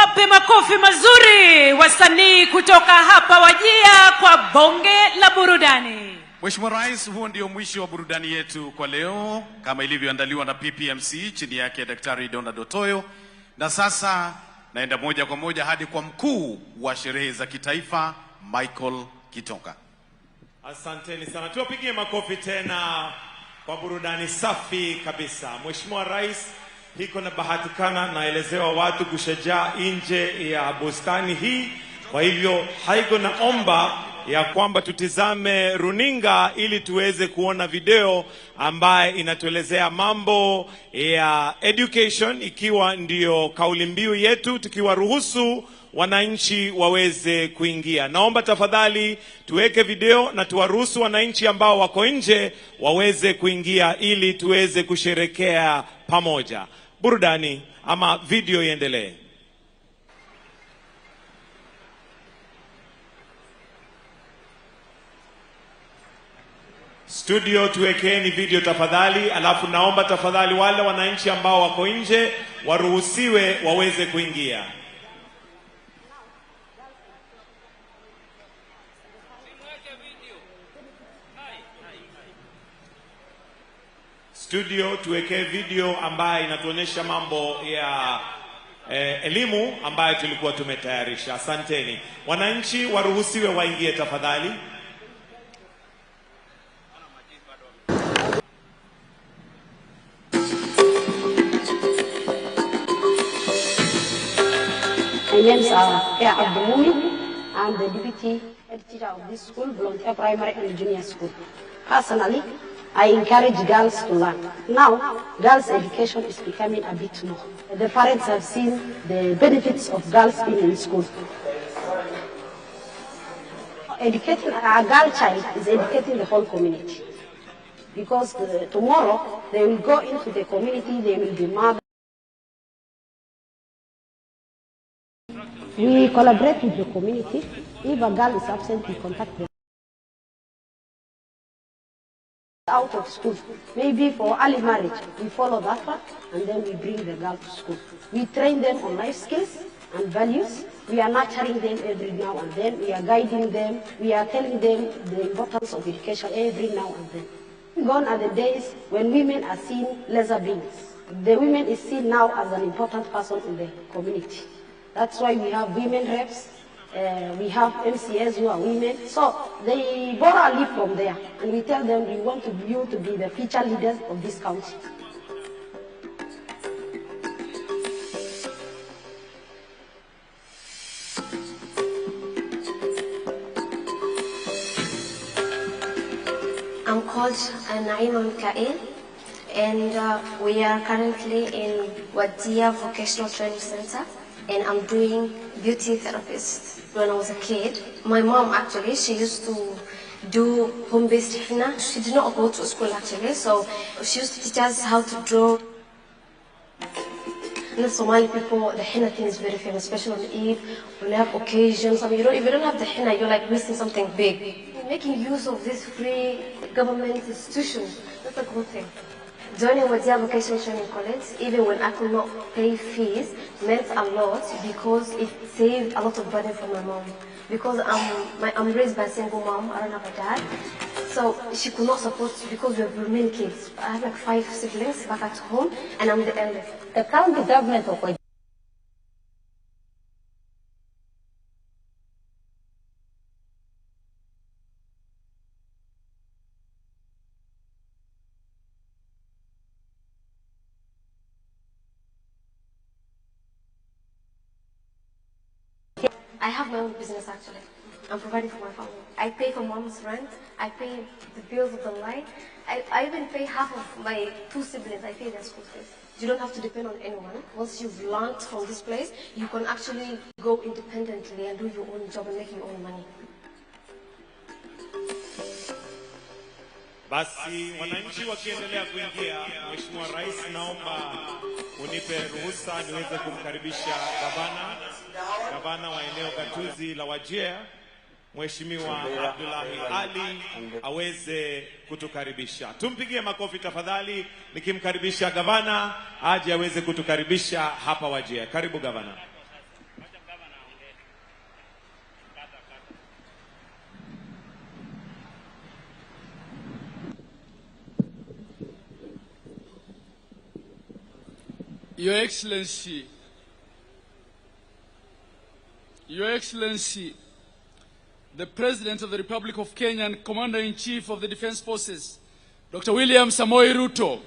Tuwape makofi mazuri wasanii kutoka hapa Wajir kwa bonge la burudani. Mheshimiwa Rais, huo ndio mwisho wa burudani yetu kwa leo kama ilivyoandaliwa na PPMC chini yake Daktari Donald Otoyo. Na sasa naenda moja kwa moja hadi kwa mkuu wa sherehe za kitaifa Michael Kitonga. Asanteni sana. Tuwapigie makofi tena kwa burudani safi kabisa. Mheshimiwa Rais, hiko na bahatikana naelezewa watu kushajaa nje ya bustani hii. Kwa hivyo haiko naomba ya kwamba tutizame runinga ili tuweze kuona video ambaye inatuelezea mambo ya education, ikiwa ndio kauli mbiu yetu, tukiwaruhusu wananchi waweze kuingia. Naomba tafadhali tuweke video na tuwaruhusu wananchi ambao wako nje waweze kuingia ili tuweze kusherekea pamoja. Burudani ama video iendelee. Studio, tuwekeni video tafadhali, alafu naomba tafadhali wale wananchi ambao wako nje waruhusiwe waweze kuingia. Studio, tuwekee video ambayo inatuonyesha mambo ya elimu ambayo tulikuwa tumetayarisha. Asanteni. Wananchi waruhusiwe waingie tafadhali. My name is Abdul. I'm the deputy head teacher of this school, Volunteer Primary and Junior School. Personally, I encourage girls to learn. Now, girls' education is becoming a bit more. The parents have seen the benefits of girls being in school. Educating a girl child is educating the whole community. Because tomorrow, they will go into the community, they will be mothers. We collaborate with the community. If a girl is absent, we contact them. Out of school, maybe for early marriage, we follow that one and then we bring the girl to school. We train them on life skills and values. We are nurturing them every now and then. We are guiding them. We are telling them the importance of education every now and then. Gone are the days when women are seen lesser beings. The women is seen now as an important person in the community. That's why we have women reps. We have MCS who are women. So they borrow a leaf from there. And we tell them we want you to be the future leaders of this country. I'm called Naima Mikael, and we are currently in Wajir Vocational Training Center. And I'm doing beauty therapist. When I was a kid, my mom actually, she used to do home-based henna. She did not go to school actually, so she used to teach us how to draw. And the Somali people, the henna thing is very famous, especially on Eid, when you have occasions. I mean, if you don't have the henna, you're like missing something big. Making use of this free government institution, that's a good thing. Joining Wajir Vocational Training College, even when I could not pay fees, meant a lot because it saved a lot of burden for my mom. Because I'm raised by a single mom, I don't have a dad. So she could not support because we have many kids. I have like 5 siblings back at home and I'm the eldest. The county government of Wajir I have my own business actually. I'm providing for my family. I pay for mom's rent. I pay the bills of the light. I even pay half of my 2 siblings. I pay their school fees. You don't have to depend on anyone. Once you've learned from this place, you can actually go independently and do your own job and make your own money. Basi wananchi wakiendelea kuingia, Mheshimiwa Rais, naomba unipe ruhusa niweze kumkaribisha gavana wa eneo gatuzi la Wajir, Mheshimiwa Abdullahi Ali aweze kutukaribisha. Tumpigie makofi tafadhali nikimkaribisha gavana aje aweze kutukaribisha hapa Wajir. Karibu gavana. Your Excellency, the President of the Republic of Kenya and Commander-in-Chief of the Defense Forces, Dr. William Samoei Ruto.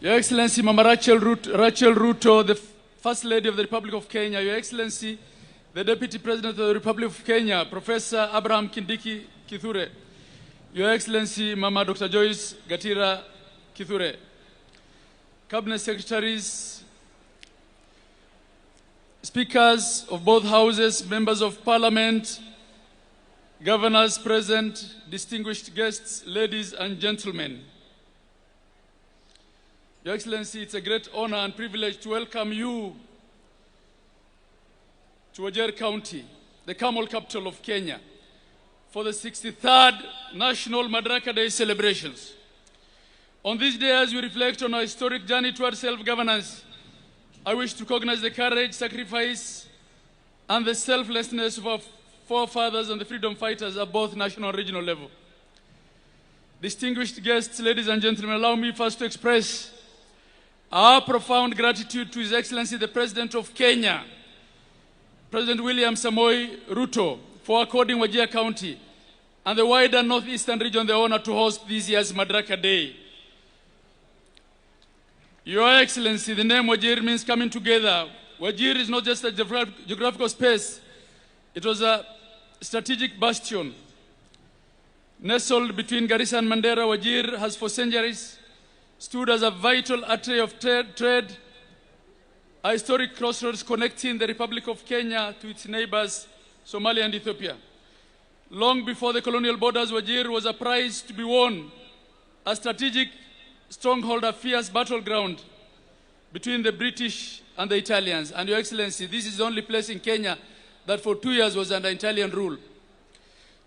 Your Excellency, Mama Rachel Ruto, the First Lady of the Republic of Kenya. Your Excellency, the Deputy President of the Republic of Kenya, Professor Abraham Kindiki Kithure. Your Excellency, Mama Dr. Joyce Gatira Kithure. Cabinet Secretaries, Speakers of both houses, Members of Parliament, Governors present, distinguished guests, ladies and gentlemen. Your Excellency, it's a great honor and privilege to welcome you to Wajir County, the camel capital of Kenya, for the 63rd National Madaraka Day celebrations. On this day, as we reflect on our historic journey towards self-governance, I wish to recognize the courage, sacrifice, and the selflessness of our forefathers and the freedom fighters at both national and regional level. Distinguished guests, ladies and gentlemen, allow me first to express our profound gratitude to His Excellency, the President of Kenya, President William Samoei Ruto, for according Wajir County and the wider northeastern region the honor to host this year's Madaraka Day. Your Excellency, the name Wajir means coming together. Wajir is not just a geographical space. It was a strategic bastion. Nestled between Garissa and Mandera, Wajir has for centuries stood as a vital artery of trade, a historic crossroads connecting the Republic of Kenya to its neighbors, Somalia and Ethiopia. Long before the colonial borders, Wajir was a prize to be won, a strategic stronghold, a fierce battleground between the British and the Italians. And Your Excellency, this is the only place in Kenya that for 2 years was under Italian rule.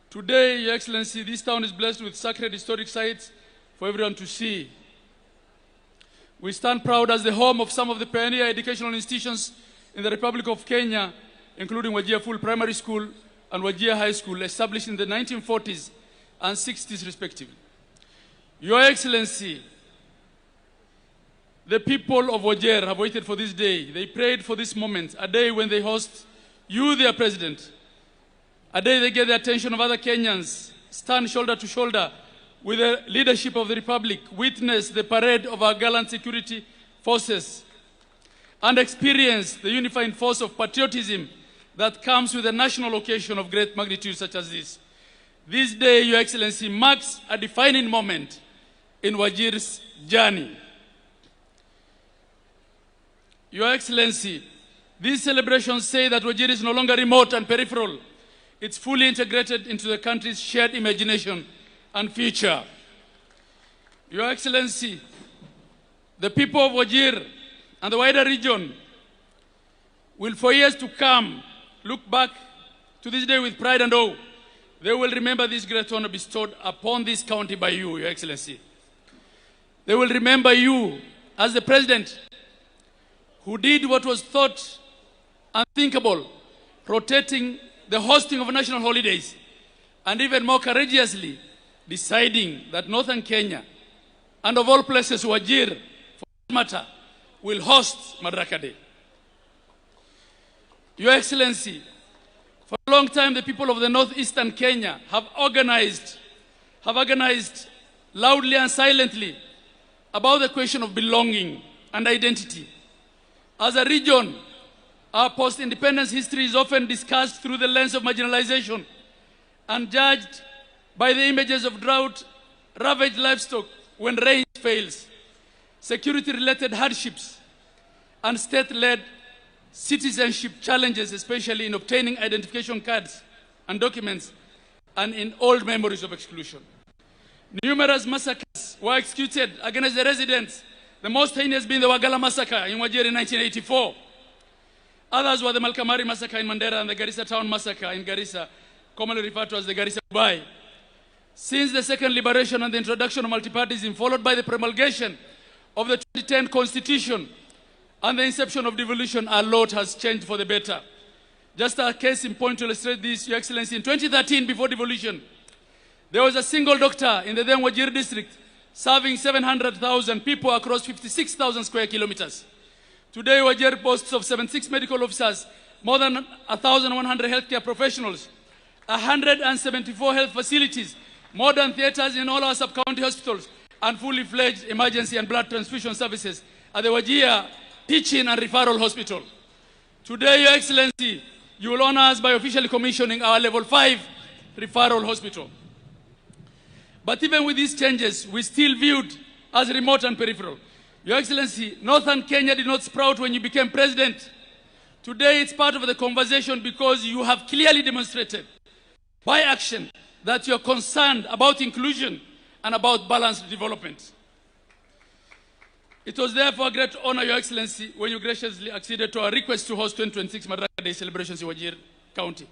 Today, Your Excellency, this town is blessed with sacred historic sites for everyone to see. We stand proud as the home of some of the pioneer educational institutions in the Republic of Kenya, including Wajir Full Primary School and Wajir High School, established in the 1940s and 60s respectively. Your Excellency, the people of Wajir have waited for this day. They prayed for this moment, a day when they host you, their president, a day they get the attention of other Kenyans, stand shoulder to shoulder with the leadership of the Republic, witness the parade of our gallant security forces, and experience the unifying force of patriotism that comes with a national occasion of great magnitude such as this. This day, Your Excellency, marks a defining moment in Wajir's journey. Your Excellency, these celebrations say that Wajir is no longer remote and peripheral. It's fully integrated into the country's shared imagination and future. Your Excellency, the people of Wajir and the wider region will for years to come look back to this day with pride and awe. They will remember this great honor bestowed upon this county by you, Your Excellency. They will remember you as the president who did what was thought unthinkable, protecting the hosting of national holidays, and even more courageously deciding that northern Kenya, and of all places Wajir, for that matter, will host Madaraka Day. Your Excellency, for a long time the people of the northeastern Kenya have organized loudly and silently about the question of belonging and identity. As a region, our post-independence history is often discussed through the lens of marginalization and judged by the images of drought, ravaged livestock when rain fails, security-related hardships, and state-led citizenship challenges, especially in obtaining identification cards and documents, and in old memories of exclusion. Numerous massacres were executed against the residents, the most heinous being the Wagala massacre in Wajir in 1984. Others were the Malkamari massacre in Mandera and the Garissa Town massacre in Garissa, commonly referred to as the Garissa Dubai. Since the second liberation and the introduction of multipartyism, followed by the promulgation of the 2010 Constitution and the inception of devolution, a lot has changed for the better. Just a case in point to illustrate this, Your Excellency, in 2013, before devolution, there was a single doctor in the then Wajir district serving 700,000 people across 56,000 square kilometers. Today, Wajir boasts of 76 medical officers, more than 1,100 healthcare professionals, 174 health facilities, modern theaters in all our sub-county hospitals, and fully fledged emergency and blood transfusion services at the Wajir Teaching and Referral Hospital. Today, Your Excellency, you will honor us by officially commissioning our Level 5 referral hospital. But even with these changes, we still viewed as remote and peripheral. Your Excellency, Northern Kenya did not sprout when you became president. Today, it's part of the conversation because you have clearly demonstrated by action that you're concerned about inclusion and about balanced development. It was therefore a great honor, Your Excellency, when you graciously acceded to our request to host 2026 Madaraka Day celebrations in Wajir County.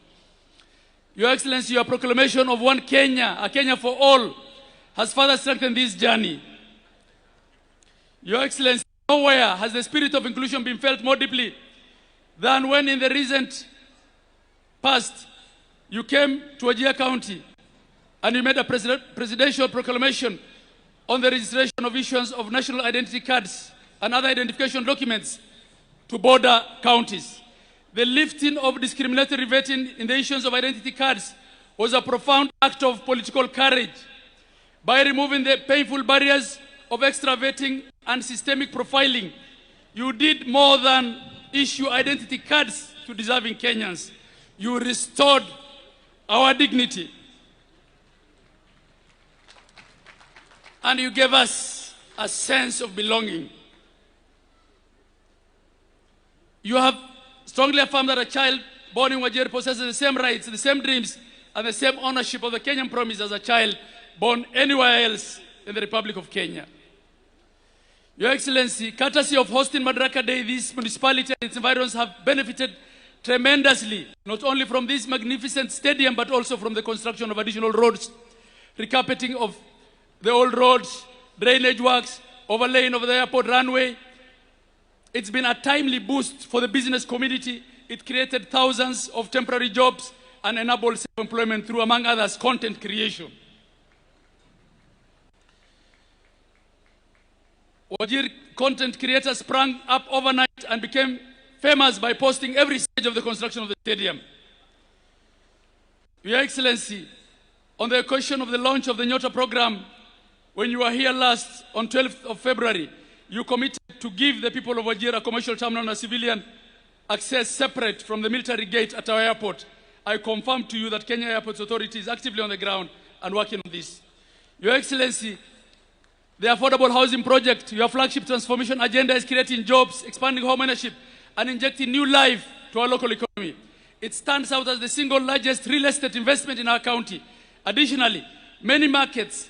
Your Excellency, your proclamation of one Kenya, a Kenya for all, has further strengthened this journey. Your Excellency, nowhere has the spirit of inclusion been felt more deeply than when in the recent past you came to Wajir County and you made a presidential proclamation on the registration of issuance of national identity cards and other identification documents to border counties. The lifting of discriminatory vetting in the issuance of identity cards was a profound act of political courage. By removing the painful barriers of extra vetting and systemic profiling, you did more than issue identity cards to deserving Kenyans. You restored our dignity. And you gave us a sense of belonging. You have strongly affirmed that a child born in Wajir possesses the same rights, the same dreams, and the same ownership of the Kenyan promise as a child born anywhere else in the Republic of Kenya. Your Excellency, courtesy of hosting Madaraka Day, this municipality and its environs have benefited tremendously, not only from this magnificent stadium, but also from the construction of additional roads, recarpeting of the old roads, drainage works, overlaying of the airport runway. It's been a timely boost for the business community. It created thousands of temporary jobs and enabled self-employment through, among others, content creation. Wajir content creators sprang up overnight and became famous by posting every stage of the construction of the stadium. Your Excellency, on the occasion of the launch of the Nyota program, when you were here last on 12th of February, you committed to give the people of Wajir a commercial terminal and a civilian access separate from the military gate at our airport. I confirm to you that Kenya Airports Authority is actively on the ground and working on this. Your Excellency, the affordable housing project, your flagship transformation agenda, is creating jobs, expanding home ownership, and injecting new life to our local economy. It stands out as the single largest real estate investment in our county. Additionally, many markets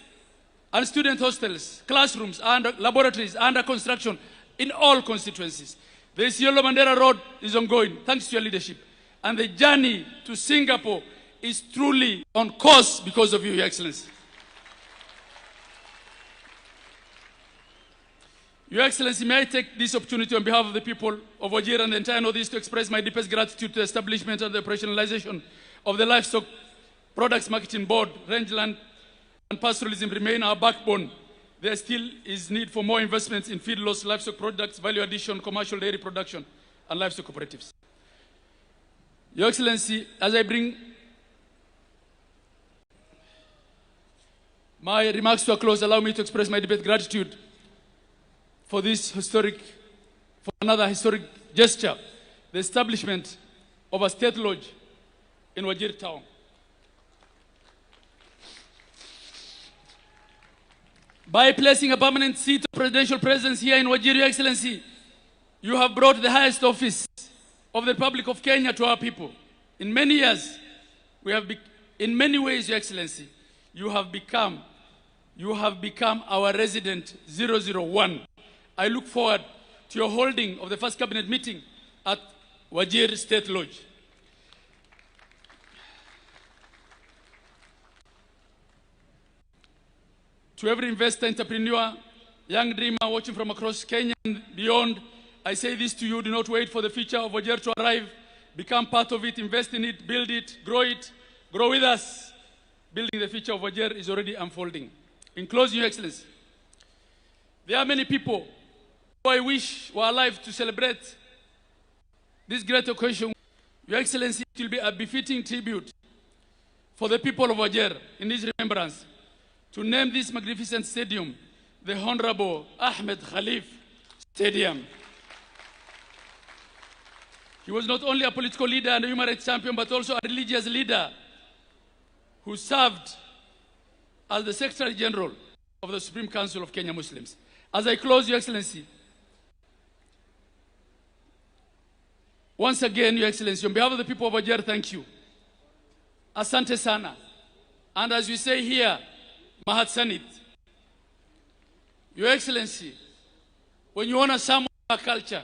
and student hostels, classrooms, and laboratories are under construction in all constituencies. The Isiolo Mandera Road is ongoing, thanks to your leadership. And the journey to Singapore is truly on course because of you, Your Excellency. Your Excellency, may I take this opportunity on behalf of the people of Wajir and the entire Northeast to express my deepest gratitude to the establishment and the operationalization of the Livestock Products Marketing Board. Rangeland and pastoralism remain our backbone. There still is need for more investments in feedlots, livestock products, value addition, commercial dairy production, and livestock cooperatives. Your Excellency, as I bring my remarks to a close, allow me to express my deepest gratitude for another historic gesture, the establishment of a state lodge in Wajir town. By placing a permanent seat of presidential presence here in Wajir, Your Excellency, you have brought the highest office of the Republic of Kenya to our people. In many years, in many ways, Your Excellency, you have become our resident 001. I look forward to your holding of the first cabinet meeting at Wajir State Lodge. To every investor, entrepreneur, young dreamer watching from across Kenya and beyond, I say this to you: do not wait for the future of Wajir to arrive. Become part of it, invest in it, build it, grow with us. Building the future of Wajir is already unfolding. In closing, Your Excellency, There are many people who I wish were alive to celebrate this great occasion. Your Excellency, it will be a befitting tribute for the people of Wajir in this remembrance to name this magnificent stadium the Honorable Ahmed Khalif Stadium. He was not only a political leader and a human rights champion, but also a religious leader who served as the Secretary General of the Supreme Council of Kenya Muslims. As I close, Your Excellency, once again, Your Excellency, on behalf of the people of Wajir, thank you. Asante sana. And as we say here, Mahat Sanit. Your Excellency, when you honor someone of our culture,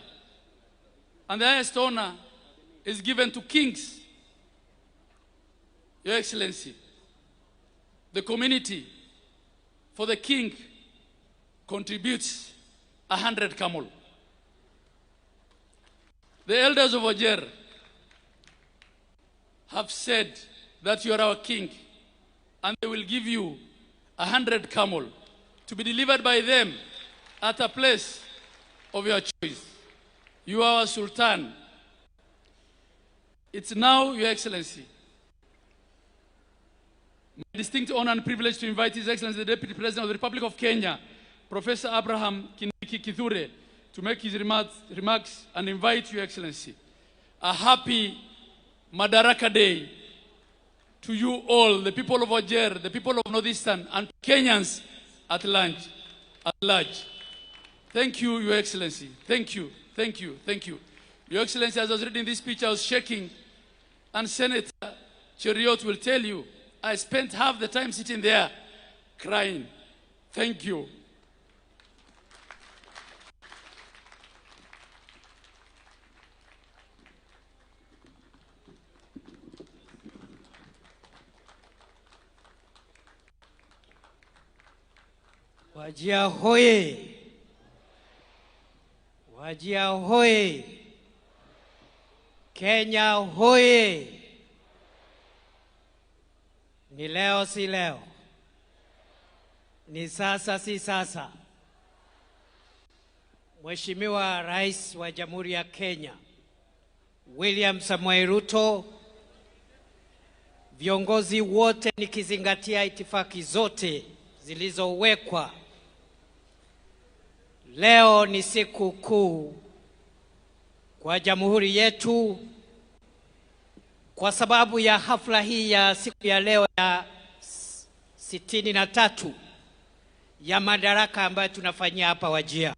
and the highest honor is given to kings, Your Excellency, the community for the king contributes 100 camel. The elders of Wajir have said that you are our king, and they will give you 100 camel to be delivered by them at a place of your choice. You are our Sultan. It's now, Your Excellency, my distinct honor and privilege to invite His Excellency, the Deputy President of the Republic of Kenya, Professor Abraham Kindiki Kithure, to make his remarks and invite Your Excellency. A happy Madaraka Day to you all, the people of Wajir, the people of Northeastern, and Kenyans at large. Thank you, Your Excellency. Thank you, thank you, thank you. Your Excellency, as I was reading this speech, I was shaking, and Senator Cheriot will tell you, I spent half the time sitting there crying. Thank you. Wajir hoye! Wajir hoye! Kenya hoye! Ni leo si leo. Ni sasa si sasa. Mheshimiwa Rais wa Jamhuri ya Kenya, William Samoei Ruto, viongozi wote nikizingatia itifaki zote zilizowekwa, leo ni siku kuu kwa jamhuri yetu kwa sababu ya hafla hii ya siku ya leo ya 63 ya Madaraka ambayo tunafanyia hapa Wajir.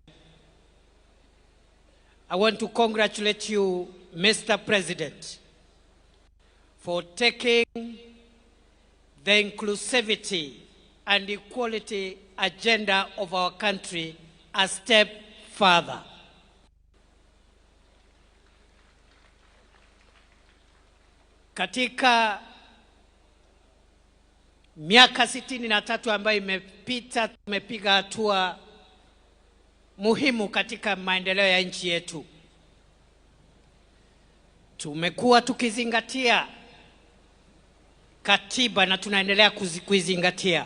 I want to congratulate you, Mr. President, for taking the inclusivity and equality agenda of our country a step further. Katika miaka 63 ambayo imepita, tumepiga hatua muhimu katika maendeleo ya nchi yetu. Tumekuwa tukizingatia katiba na tunaendelea kuizingatia.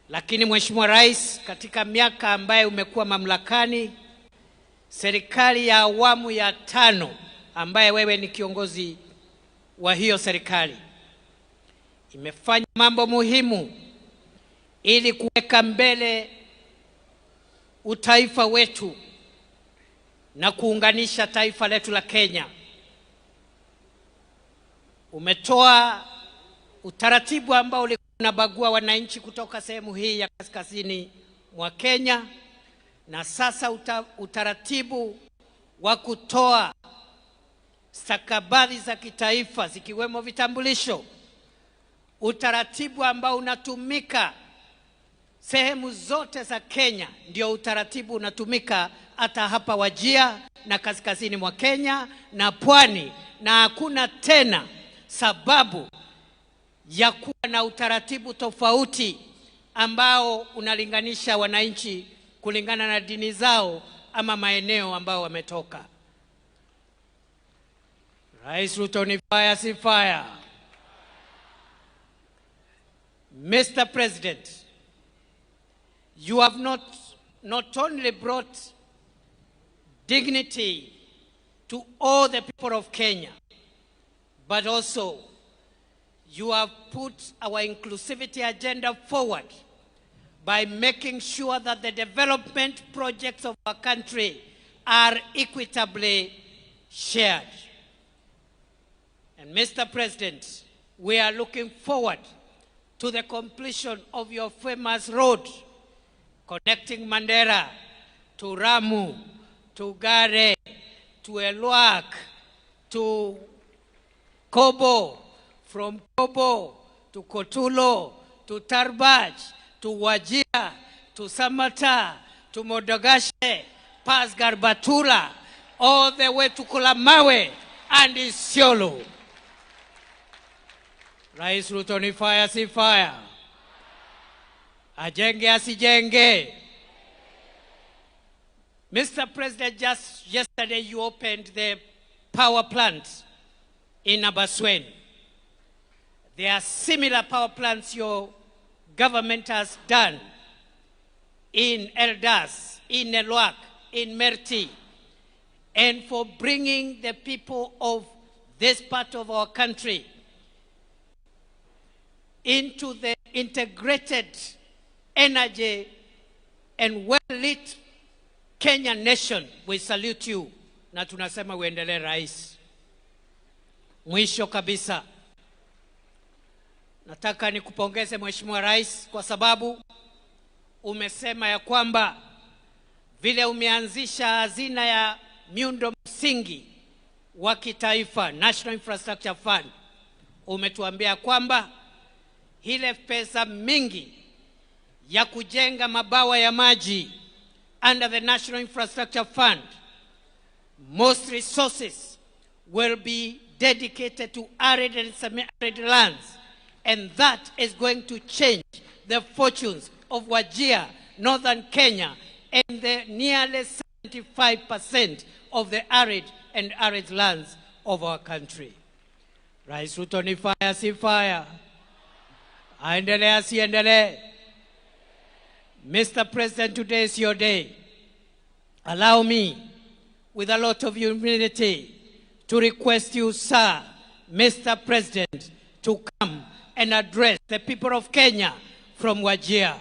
Lakini Mheshimiwa Rais, katika miaka ambayo umekuwa mamlakani, serikali ya awamu ya 5 ambaye wewe ni kiongozi wa hiyo serikali, imefanya mambo muhimu ili kuweka mbele utaifa wetu na kuunganisha taifa letu la Kenya. Umetoa utaratibu ambao ulikuwa unabagua wananchi kutoka sehemu hii ya kaskazini mwa Kenya, na sasa utaratibu wa kutoa stakabadhi za kitaifa zikiwemo vitambulisho, utaratibu ambao unatumika sehemu zote za Kenya, ndio utaratibu unatumika hata hapa Wajir na kaskazini mwa Kenya na pwani, na hakuna tena sababu ya kuwa na utaratibu tofauti ambao unalinganisha wananchi kulingana na dini zao ama maeneo ambao wametoka. Rais Ruto ni fire si fire. Mr. President, you have not not only brought dignity to all the people of Kenya, but also you have put our inclusivity agenda forward by making sure that the development projects of our country are equitably shared. And Mr. President, we are looking forward to the completion of your famous road connecting Mandera to Ramu, to Gare, to Elwak, to Kobo, from Kobo to Kotulo, to Tarbaj, to Wajir, to Samata, to Modogashe, past Garbatula, all the way to Kulamawe and Isiolo. Rais Ruto ni fire si fire. Ajenge asijenge. Mr. President, just yesterday you opened the power plant in Abaswen. There are similar power plants your government has done in Eldas, in Elwak, in Merti, and for bringing the people of this part of our country into the integrated energy and well-lit Kenyan nation. We salute you na tunasema uendelee rais. Mwisho kabisa, nataka nikupongeze Mheshimiwa Rais kwa sababu umesema ya kwamba vile umeanzisha hazina ya miundo msingi wa kitaifa, National Infrastructure Fund, umetuambia kwamba ile pesa mingi ya kujenga mabawa ya maji under the National Infrastructure Fund, most resources will be dedicated to arid and semi-arid lands, and that is going to change the fortunes of Wajir, northern Kenya, and the nearly 75% of the arid and arid lands of our country. Rais Ruto ni fire si fire. Aendelee asiendelee. Mr. President, today is your day. Allow me, with a lot of humility, to request you, sir, Mr. President, to come and address the people of Kenya from Wajir.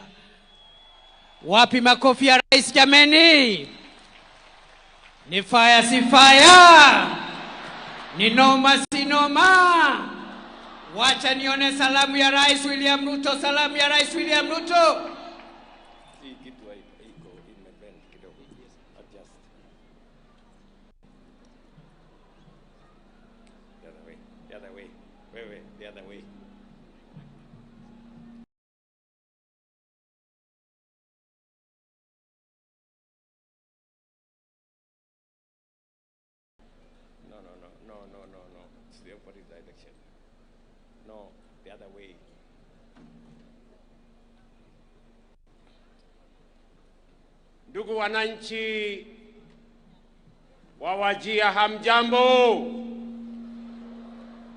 Wapi makofi ya rais jameni? Ni fire si fire? Ni noma si noma? Wacha nione salamu ya Rais William Ruto, salamu ya Rais William Ruto. The other way. No. It's the opposite direction. No, the other way. Ndugu wananchi wa Wajir, hamjambo?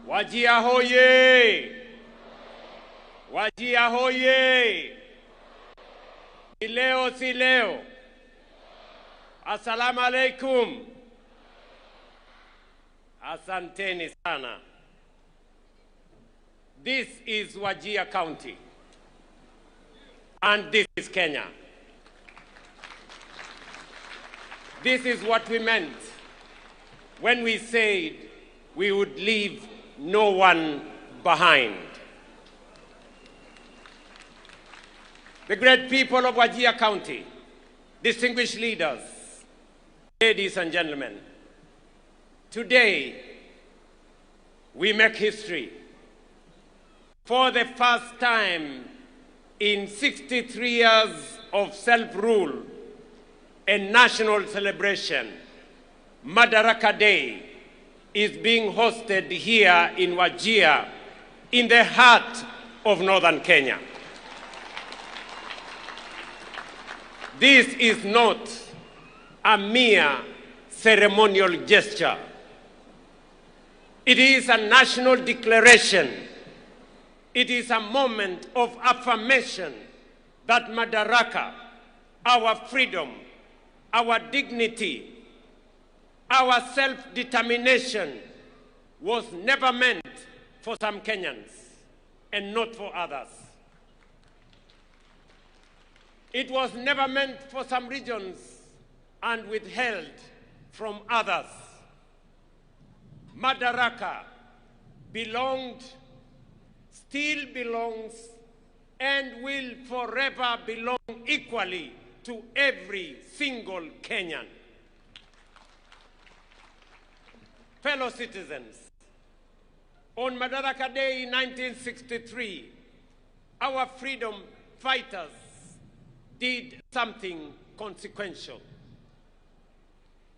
Wajir hoye! Wajir hoye! Ni leo si leo. Assalamu alaikum. Asanteni sana. This is Wajir County, and this is Kenya. This is what we meant when we said we would leave no one behind. The great people of Wajir County, distinguished leaders, ladies and gentlemen, today we make history. For the first time in 63 years of self-rule and national celebration, Madaraka Day is being hosted here in Wajir, in the heart of northern Kenya. This is not a mere ceremonial gesture. It is a national declaration. It is a moment of affirmation that Madaraka, our freedom, our dignity, our self-determination was never meant for some Kenyans and not for others. It was never meant for some regions and withheld from others. Madaraka belonged, still belongs, and will forever belong equally to every single Kenyan. Fellow citizens, on Madaraka Day in 1963, our freedom fighters did something consequential.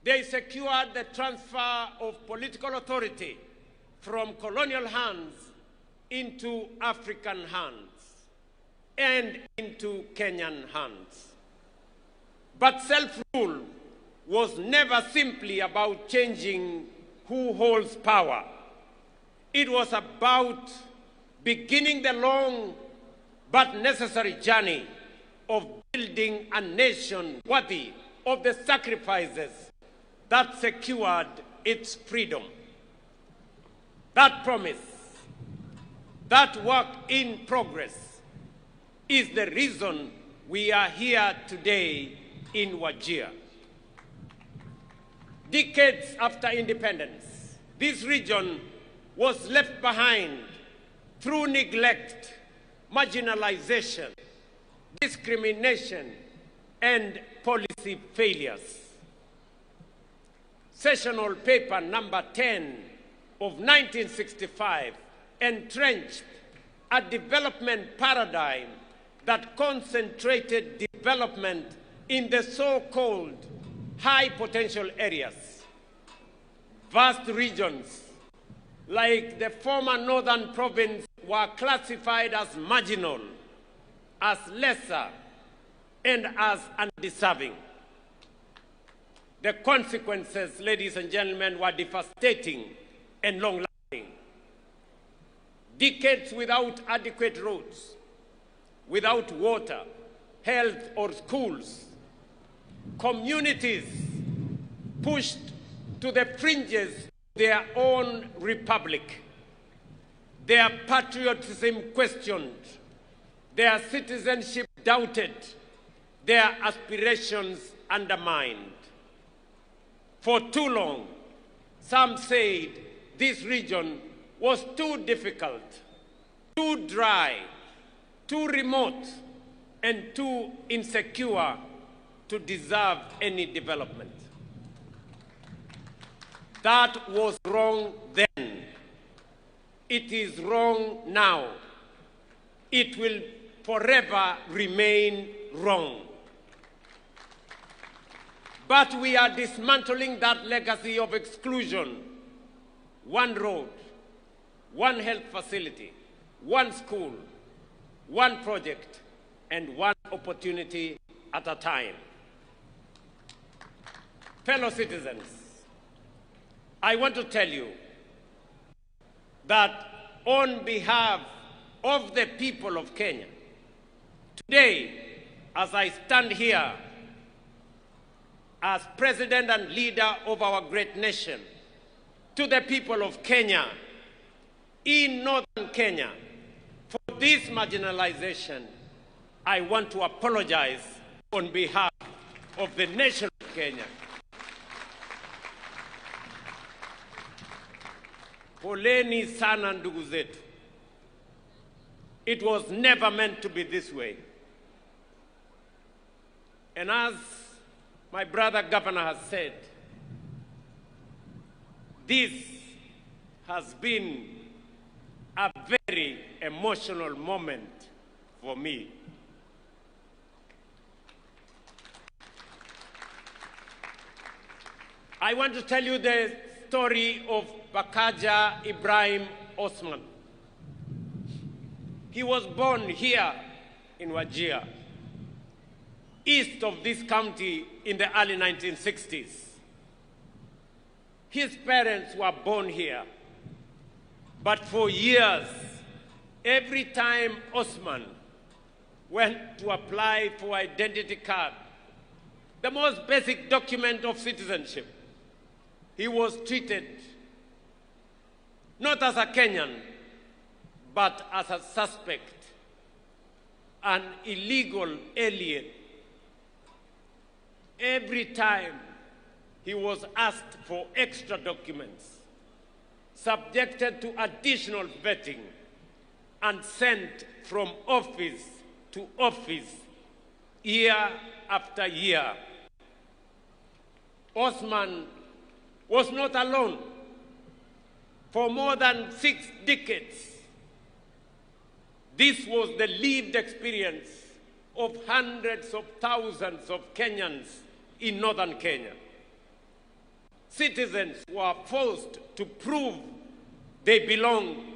They secured the transfer of political authority from colonial hands into African hands and into Kenyan hands. But self-rule was never simply about changing who holds power. It was about beginning the long but necessary journey of building a nation worthy of the sacrifices that secured its freedom. That promise, that work in progress, is the reason we are here today in Wajir. Decades after independence, this region was left behind through neglect, marginalization, discrimination, and policy failures. Sessional paper number 10 of 1965 entrenched a development paradigm that concentrated development in the so-called high potential areas. Vast regions like the former northern province were classified as marginal, as lesser, and as undeserving. The consequences, ladies and gentlemen, were devastating and long-lasting. Decades without adequate roads, without water, health, or schools. Communities pushed to the fringes of their own republic. Their patriotism questioned, their citizenship doubted, their aspirations undermined. For too long, some said this region was too difficult, too dry, too remote, and too insecure to deserve any development. That was wrong then. It is wrong now. It will forever remain wrong. But we are dismantling that legacy of exclusion. One road, one health facility, one school, one project, and one opportunity at a time. Fellow citizens, I want to tell you that on behalf of the people of Kenya, today, as I stand here as president and leader of our great nation, to the people of Kenya, in northern Kenya, for this marginalization, I want to apologize on behalf of the nation of Kenya. Poleni sana ndugu zetu. It was never meant to be this way. And as my brother governor has said, this has been a very emotional moment for me. I want to tell you the story of Bakaja Ibrahim Osman. He was born here in Wajir, east of this county in the early 1960s. His parents were born here, but for years, every time Osman went to apply for identity card the most basic document of citizenship, he was treated not as a Kenyan, but as a suspect, an illegal alien. Every time he was asked for extra documents, subjected to additional vetting, and sent from office to office year after year. Osman was not alone. For more than 6 decades, this was the lived experience of hundreds of thousands of Kenyans in northern Kenya. Citizens were forced to prove they belong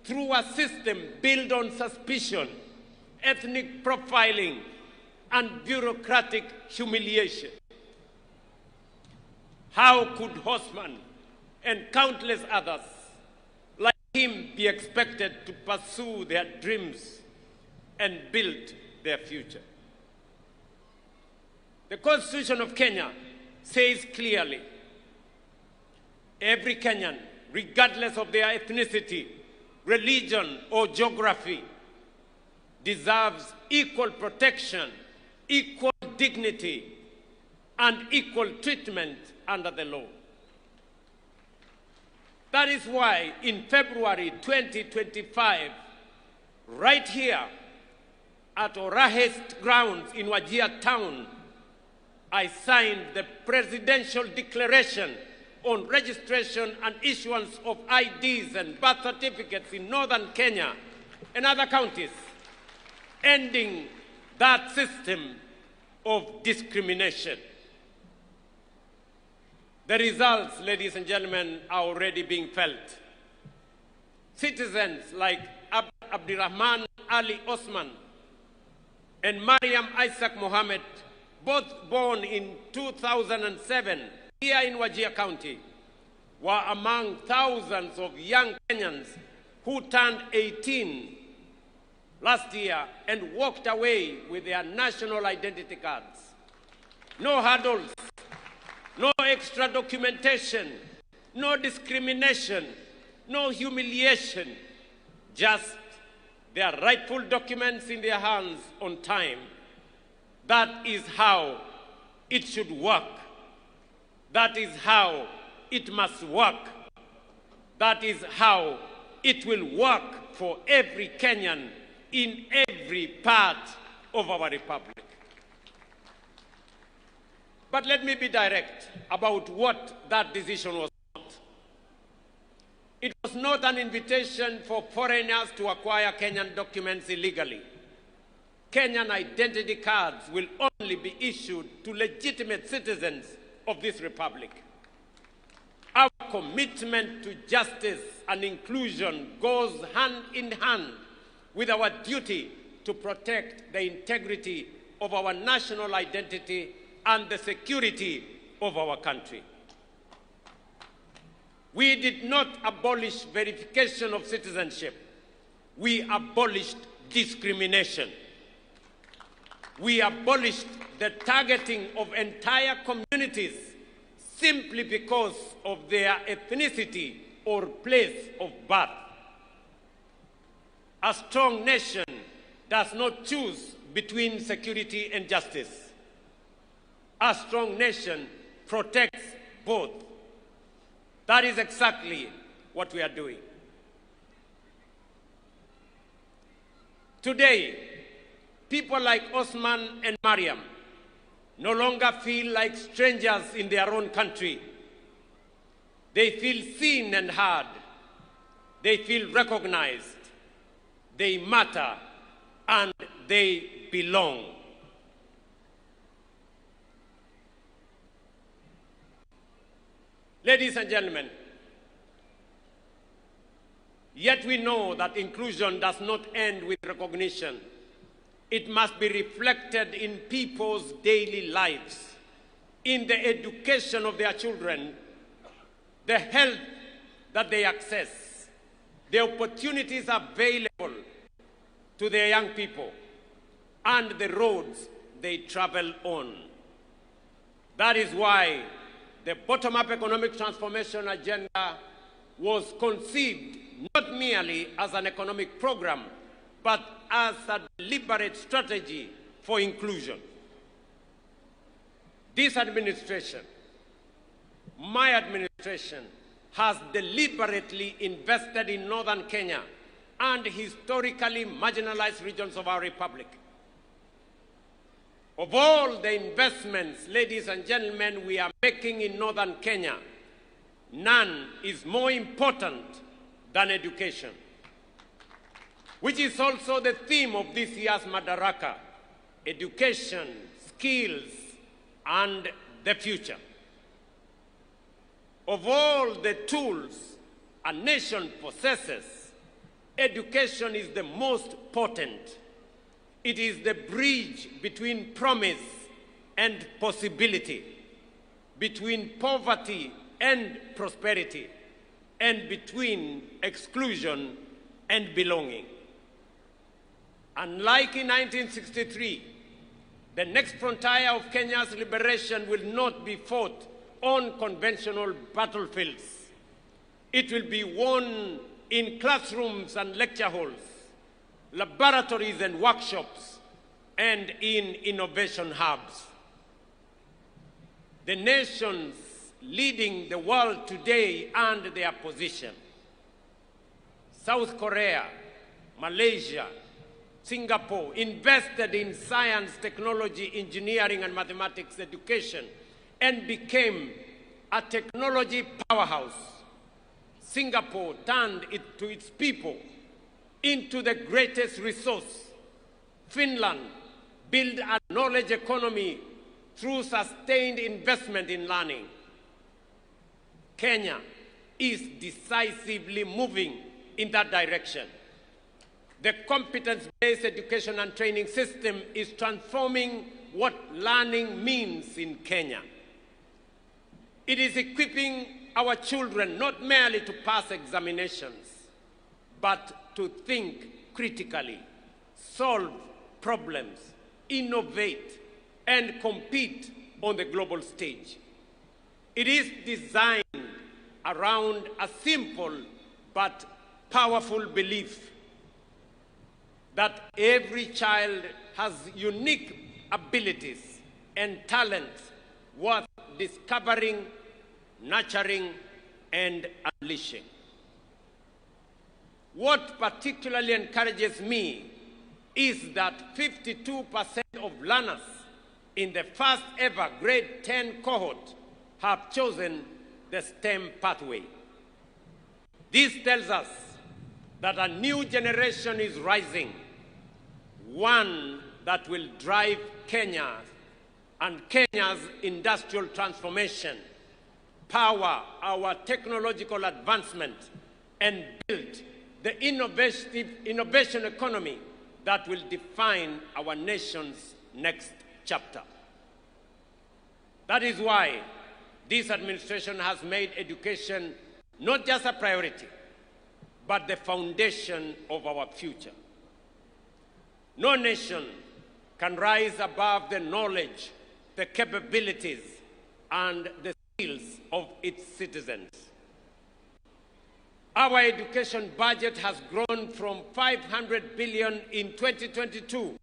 through a system built on suspicion, ethnic profiling, and bureaucratic humiliation. How could Osman and countless others like him be expected to pursue their dreams and build their future? The Constitution of Kenya says clearly, every Kenyan, regardless of their ethnicity, religion, or geography, deserves equal protection, equal dignity, and equal treatment under the law. That is why in February 2025, right here at Orahes grounds in Wajir town, I signed the Presidential Declaration on registration and issuance of IDs and birth certificates in northern Kenya and other counties, ending that system of discrimination. The results, ladies and gentlemen, are already being felt. Citizens like Abdirahman Ali Osman and Mariam Isaac Mohammed, both born in 2007 here in Wajir County, were among thousands of young Kenyans who turned 18 last year and walked away with their national identity cards. No hurdles, no extra documentation, no discrimination, no humiliation, just their rightful documents in their hands on time. That is how it should work. That is how it must work. That is how it will work for every Kenyan in every part of our republic. But let me be direct about what that decision was not. It was not an invitation for foreigners to acquire Kenyan documents illegally. Kenyan identity cards will only be issued to legitimate citizens of this republic. Our commitment to justice and inclusion goes hand in hand with our duty to protect the integrity of our national identity and the security of our country. We did not abolish verification of citizenship. We abolished discrimination. We abolished the targeting of entire communities simply because of their ethnicity or place of birth. A strong nation does not choose between security and justice. A strong nation protects both. That is exactly what we are doing. Today, people like Osman and Mariam no longer feel like strangers in their own country. They feel seen and heard. They feel recognized. They matter and they belong. Ladies and gentlemen, yet we know that inclusion does not end with recognition. It must be reflected in people's daily lives, in the education of their children, the health that they access, the opportunities available to their young people, and the roads they travel on. That is why the bottom-up economic transformation agenda was conceived not merely as an economic program, but as a deliberate strategy for inclusion. This administration, my administration, has deliberately invested in northern Kenya and historically marginalized regions of our republic. Of all the investments, ladies and gentlemen, we are making in northern Kenya, none is more important than education, which is also the theme of this year's Madaraka: education, skills, and the future. Of all the tools a nation possesses, education is the most potent. It is the bridge between promise and possibility, between poverty and prosperity, and between exclusion and belonging. Unlike in 1963, the next frontier of Kenya's liberation will not be fought on conventional battlefields. It will be won in classrooms and lecture halls, laboratories and workshops, and in innovation hubs. The nations leading the world today and their position: South Korea, Malaysia, Singapore, invested in science, technology, engineering, and mathematics education and became a technology powerhouse. Singapore turned it to its people into the greatest resource. Finland built a knowledge economy through sustained investment in learning. Kenya is decisively moving in that direction. The competence-based education and training system is transforming what learning means in Kenya. It is equipping our children not merely to pass examinations, but to think critically, solve problems, innovate, and compete on the global stage. It is designed around a simple but powerful belief that every child has unique abilities and talents worth discovering, nurturing, and unleashing. What particularly encourages me is that 52% of learners in the first ever grade 10 cohort have chosen the STEM pathway. This tells us that a new generation is rising, one that will drive Kenya and Kenya's industrial transformation, power our technological advancement, and build the innovation economy that will define our nation's next chapter. That is why this administration has made education not just a priority, but the foundation of our future. No nation can rise above the knowledge, the capabilities, and the skills of its citizens. Our education budget has grown from 500 billion in 2022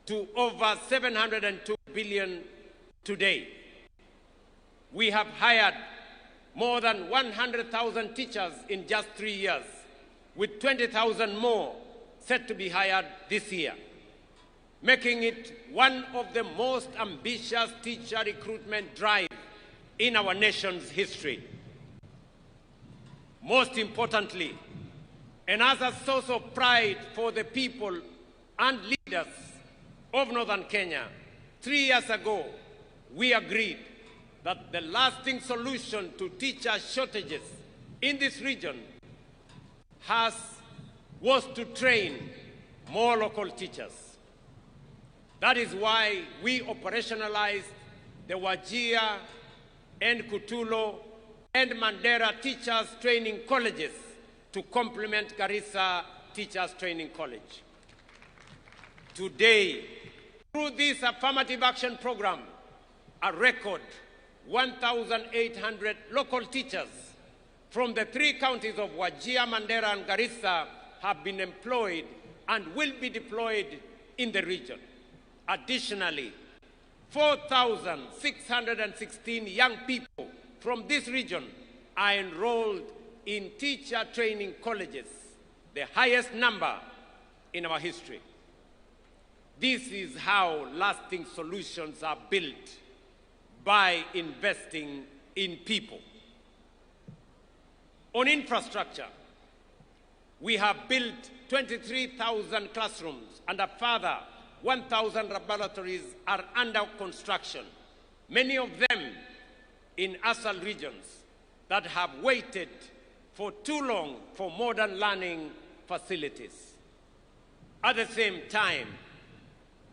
to over 702 billion today. We have hired more than 100,000 teachers in just 3 years, with 20,000 more set to be hired this year, making it one of the most ambitious teacher recruitment drives in our nation's history. Most importantly, and as a source of pride for the people and leaders of northern Kenya, 3 years ago, we agreed that the lasting solution to teacher shortages in this region was to train more local teachers. That is why we operationalized the Wajir and Kutulo and Mandera Teachers Training Colleges to complement Garissa Teachers Training College. Today, through this affirmative action program, a record 1,800 local teachers from the 3 counties of Wajir, Mandera, and Garissa have been employed and will be deployed in the region. Additionally, 4,616 young people from this region are enrolled in teacher training colleges, the highest number in our history. This is how lasting solutions are built, by investing in people. On infrastructure, we have built 23,000 classrooms and a further 1,000 laboratories are under construction, many of them in ASAL regions that have waited for too long for modern learning facilities. At the same time,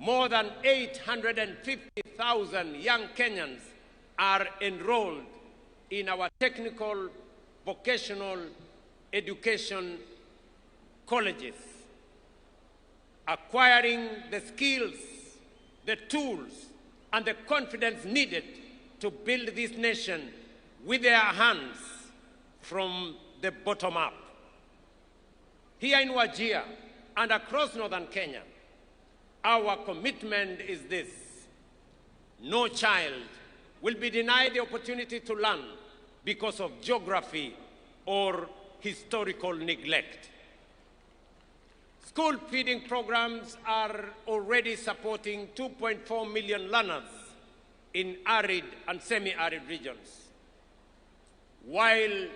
more than 850,000 young Kenyans are enrolled in our technical, vocational education colleges, acquiring the skills, the tools, and the confidence needed to build this nation with their hands from the bottom up. Here in Wajir and across northern Kenya, our commitment is this: no child will be denied the opportunity to learn because of geography or historical neglect. School feeding programs are already supporting 2.4 million learners in arid and semi-arid regions. While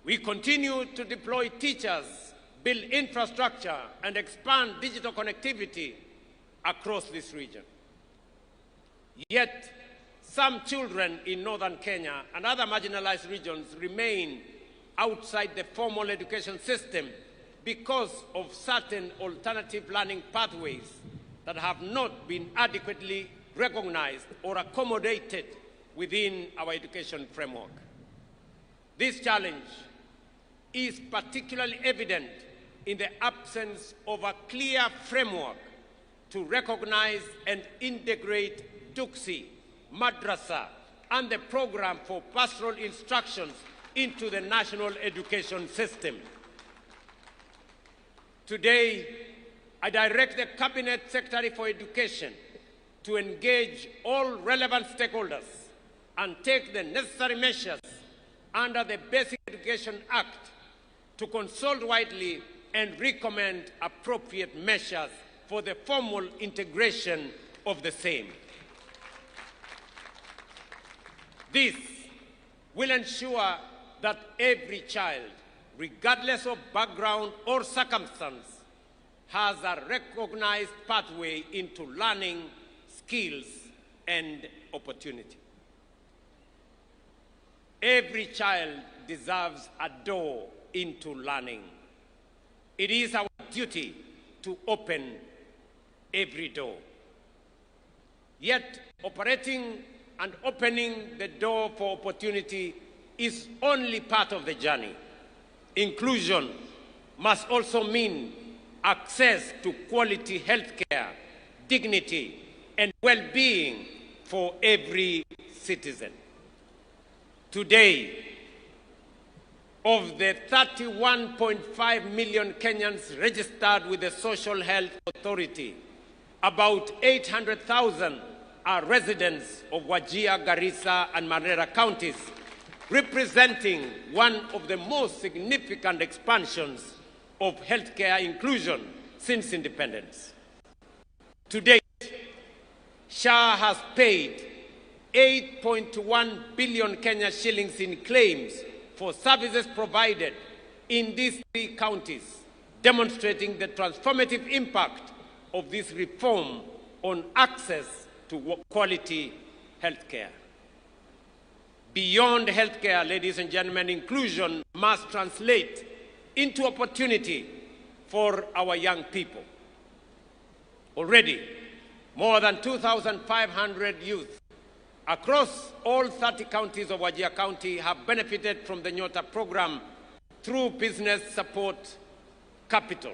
we continue to deploy teachers, build infrastructure, and expand digital connectivity across this region. Yet, some children in northern Kenya and other marginalized regions remain outside the formal education system because of certain alternative learning pathways that have not been adequately recognized or accommodated within our education framework. This challenge is particularly evident in the absence of a clear framework to recognize and integrate Duksi, Madrasa, and the program for pastoral instructions into the national education system. Today, I direct the Cabinet Secretary for Education to engage all relevant stakeholders and take the necessary measures under the Basic Education Act to consult widely and recommend appropriate measures for the formal integration of the same. This will ensure that every child, regardless of background or circumstance, has a recognized pathway into learning, skills, and opportunity. Every child deserves a door into learning. It is our duty to open every door. Yet, operating and opening the door for opportunity is only part of the journey. Inclusion must also mean access to quality healthcare, dignity, and well-being for every citizen. Today, of the 31.5 million Kenyans registered with the Social Health Authority, about 800,000 are residents of Wajir, Garissa, and Madaraka counties, representing one of the most significant expansions of healthcare inclusion since independence. To date, SHA has paid 8.1 billion Kenya shillings in claims for services provided in these 3 counties, demonstrating the transformative impact of this reform on access to quality healthcare. Beyond healthcare, ladies and gentlemen, inclusion must translate into opportunity for our young people. Already, more than 2,500 youth across all 30 counties of Wajir County have benefited from the Nyota program through business support, capital,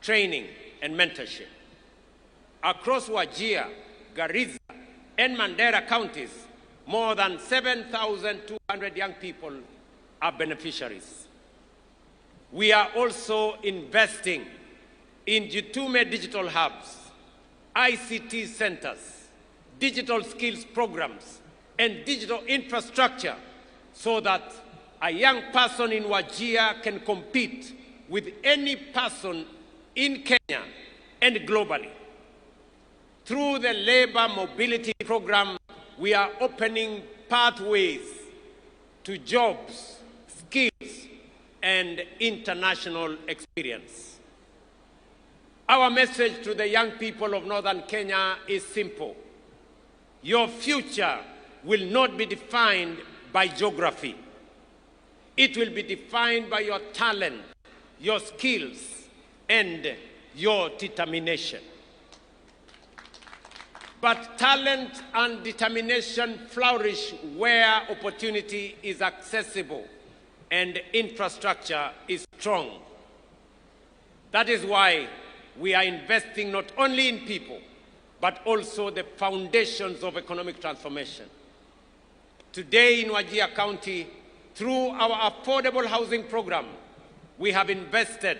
training, and mentorship. Across Wajir, Garissa, and Mandera counties, more than 7,200 young people are beneficiaries. We are also investing in Jitume digital hubs, ICT centers, digital skills programs, and digital infrastructure so that a young person in Wajir can compete with any person in Kenya and globally. Through the labor mobility program, we are opening pathways to jobs, skills, and international experience. Our message to the young people of Northern Kenya is simple. Your future will not be defined by geography. It will be defined by your talent, your skills, and your determination. But talent and determination flourish where opportunity is accessible and infrastructure is strong. That is why we are investing not only in people, but also the foundations of economic transformation. Today in Wajir County, through our affordable housing program, we have invested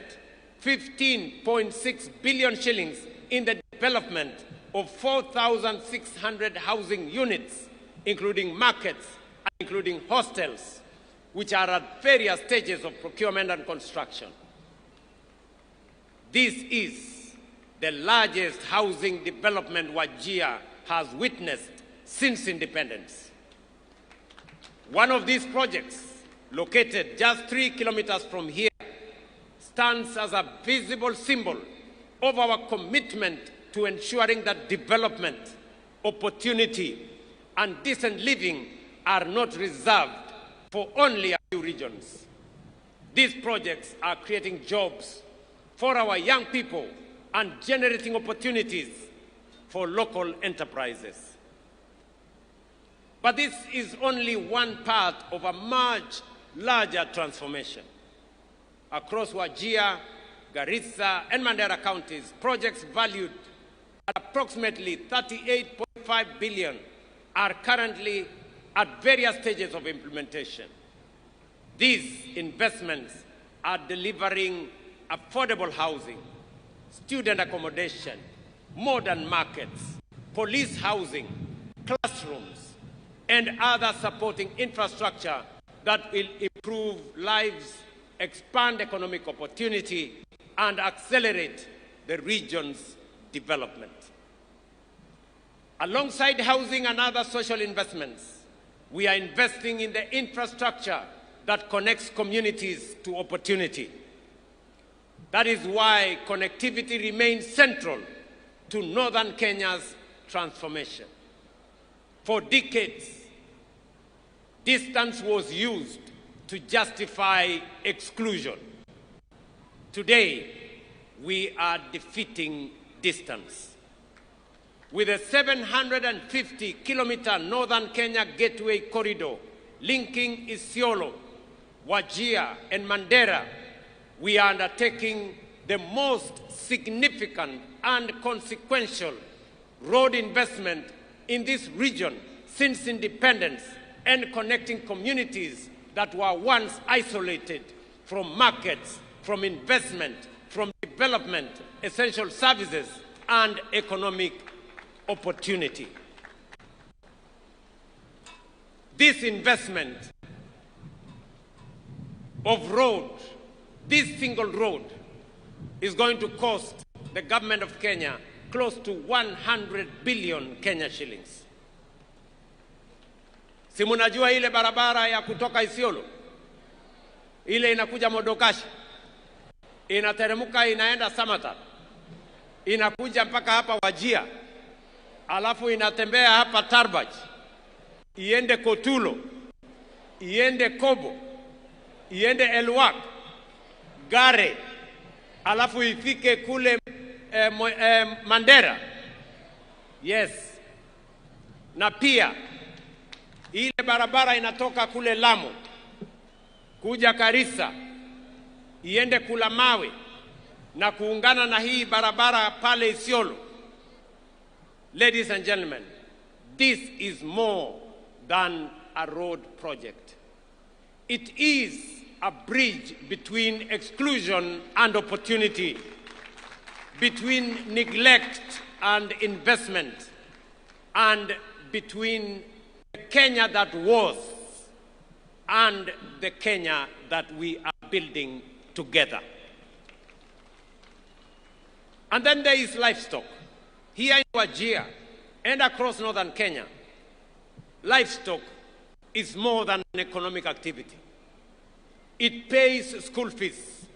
15.6 billion shillings in the development of 4,600 housing units, including markets and including hostels, which are at various stages of procurement and construction. This is the largest housing development Wajir has witnessed since independence. One of these projects, located just 3 kilometers from here, stands as a visible symbol of our commitment to ensuring that development, opportunity, and decent living are not reserved for only a few regions. These projects are creating jobs for our young people and generating opportunities for local enterprises. But this is only one part of a much larger transformation. Across Wajir, Garissa, and Madaraka counties, projects valued at approximately 38.5 billion are currently at various stages of implementation. These investments are delivering affordable housing, student accommodation, modern markets, police housing, classrooms, and other supporting infrastructure that will improve lives, expand economic opportunity, and accelerate the region's development. Alongside housing and other social investments, we are investing in the infrastructure that connects communities to opportunity. That is why connectivity remains central to Northern Kenya's transformation. For decades, distance was used to justify exclusion. Today, we are defeating distance. With a 750-kilometer Northern Kenya Gateway Corridor linking Isiolo, Wajir, and Mandera, we are undertaking the most significant and consequential road investment in this region since independence, and connecting communities that were once isolated from markets, from investment, from development, essential services, and economic opportunity. This investment of road, this single road, is going to cost the government of Kenya close to 100 billion Kenya shillings. Si munajua ile barabara ya kutoka Isiolo, ile inakuja Modokashi, inateremuka inaenda Samata, inakuja mpaka hapa Wajir, alafu inatembea hapa Tarbaj, iende Kotulo, iende Kobo, iende Elwak, Gare, alafu ifike kule Mandera. Yes. Na pia ile barabara inatoka kule Lamu kuja Garissa, iende kula Mawe na kuungana na hii barabara pale Isiolo. Ladies and gentlemen, this is more than a road project. It is a bridge between exclusion and opportunity, between neglect and investment, and between the Kenya that was and the Kenya that we are building together. And then there is livestock. Here in Wajir and across northern Kenya, livestock is more than an economic activity. It pays school fees,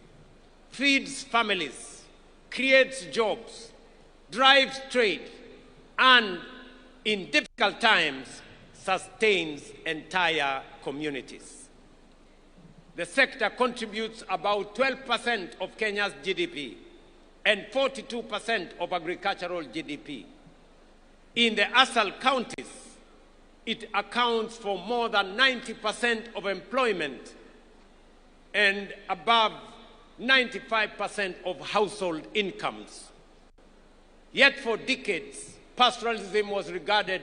feeds families, creates jobs, drives trade, and in difficult times, sustains entire communities. The sector contributes about 12% of Kenya's GDP and 42% of agricultural GDP. In the ASAL counties, it accounts for more than 90% of employment and above 95% of household incomes. Yet for decades, pastoralism was regarded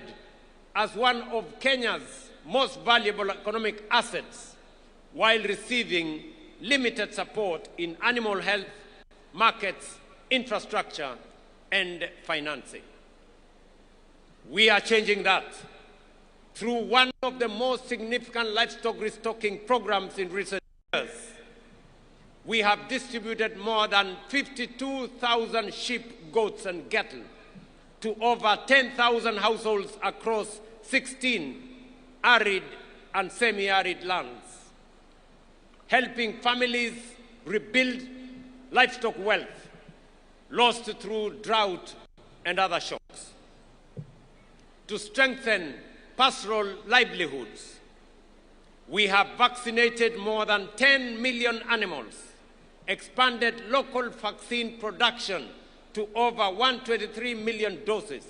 as one of Kenya's most valuable economic assets, while receiving limited support in animal health, markets, infrastructure, and financing. We are changing that through one of the most significant livestock restocking programs in recent years. We have distributed more than 52,000 sheep, goats, and cattle to over 10,000 households across 16 arid and semi-arid lands, helping families rebuild livestock wealth lost through drought and other shocks. To strengthen pastoral livelihoods, we have vaccinated more than 10 million animals, expanded local vaccine production to over 123 million doses,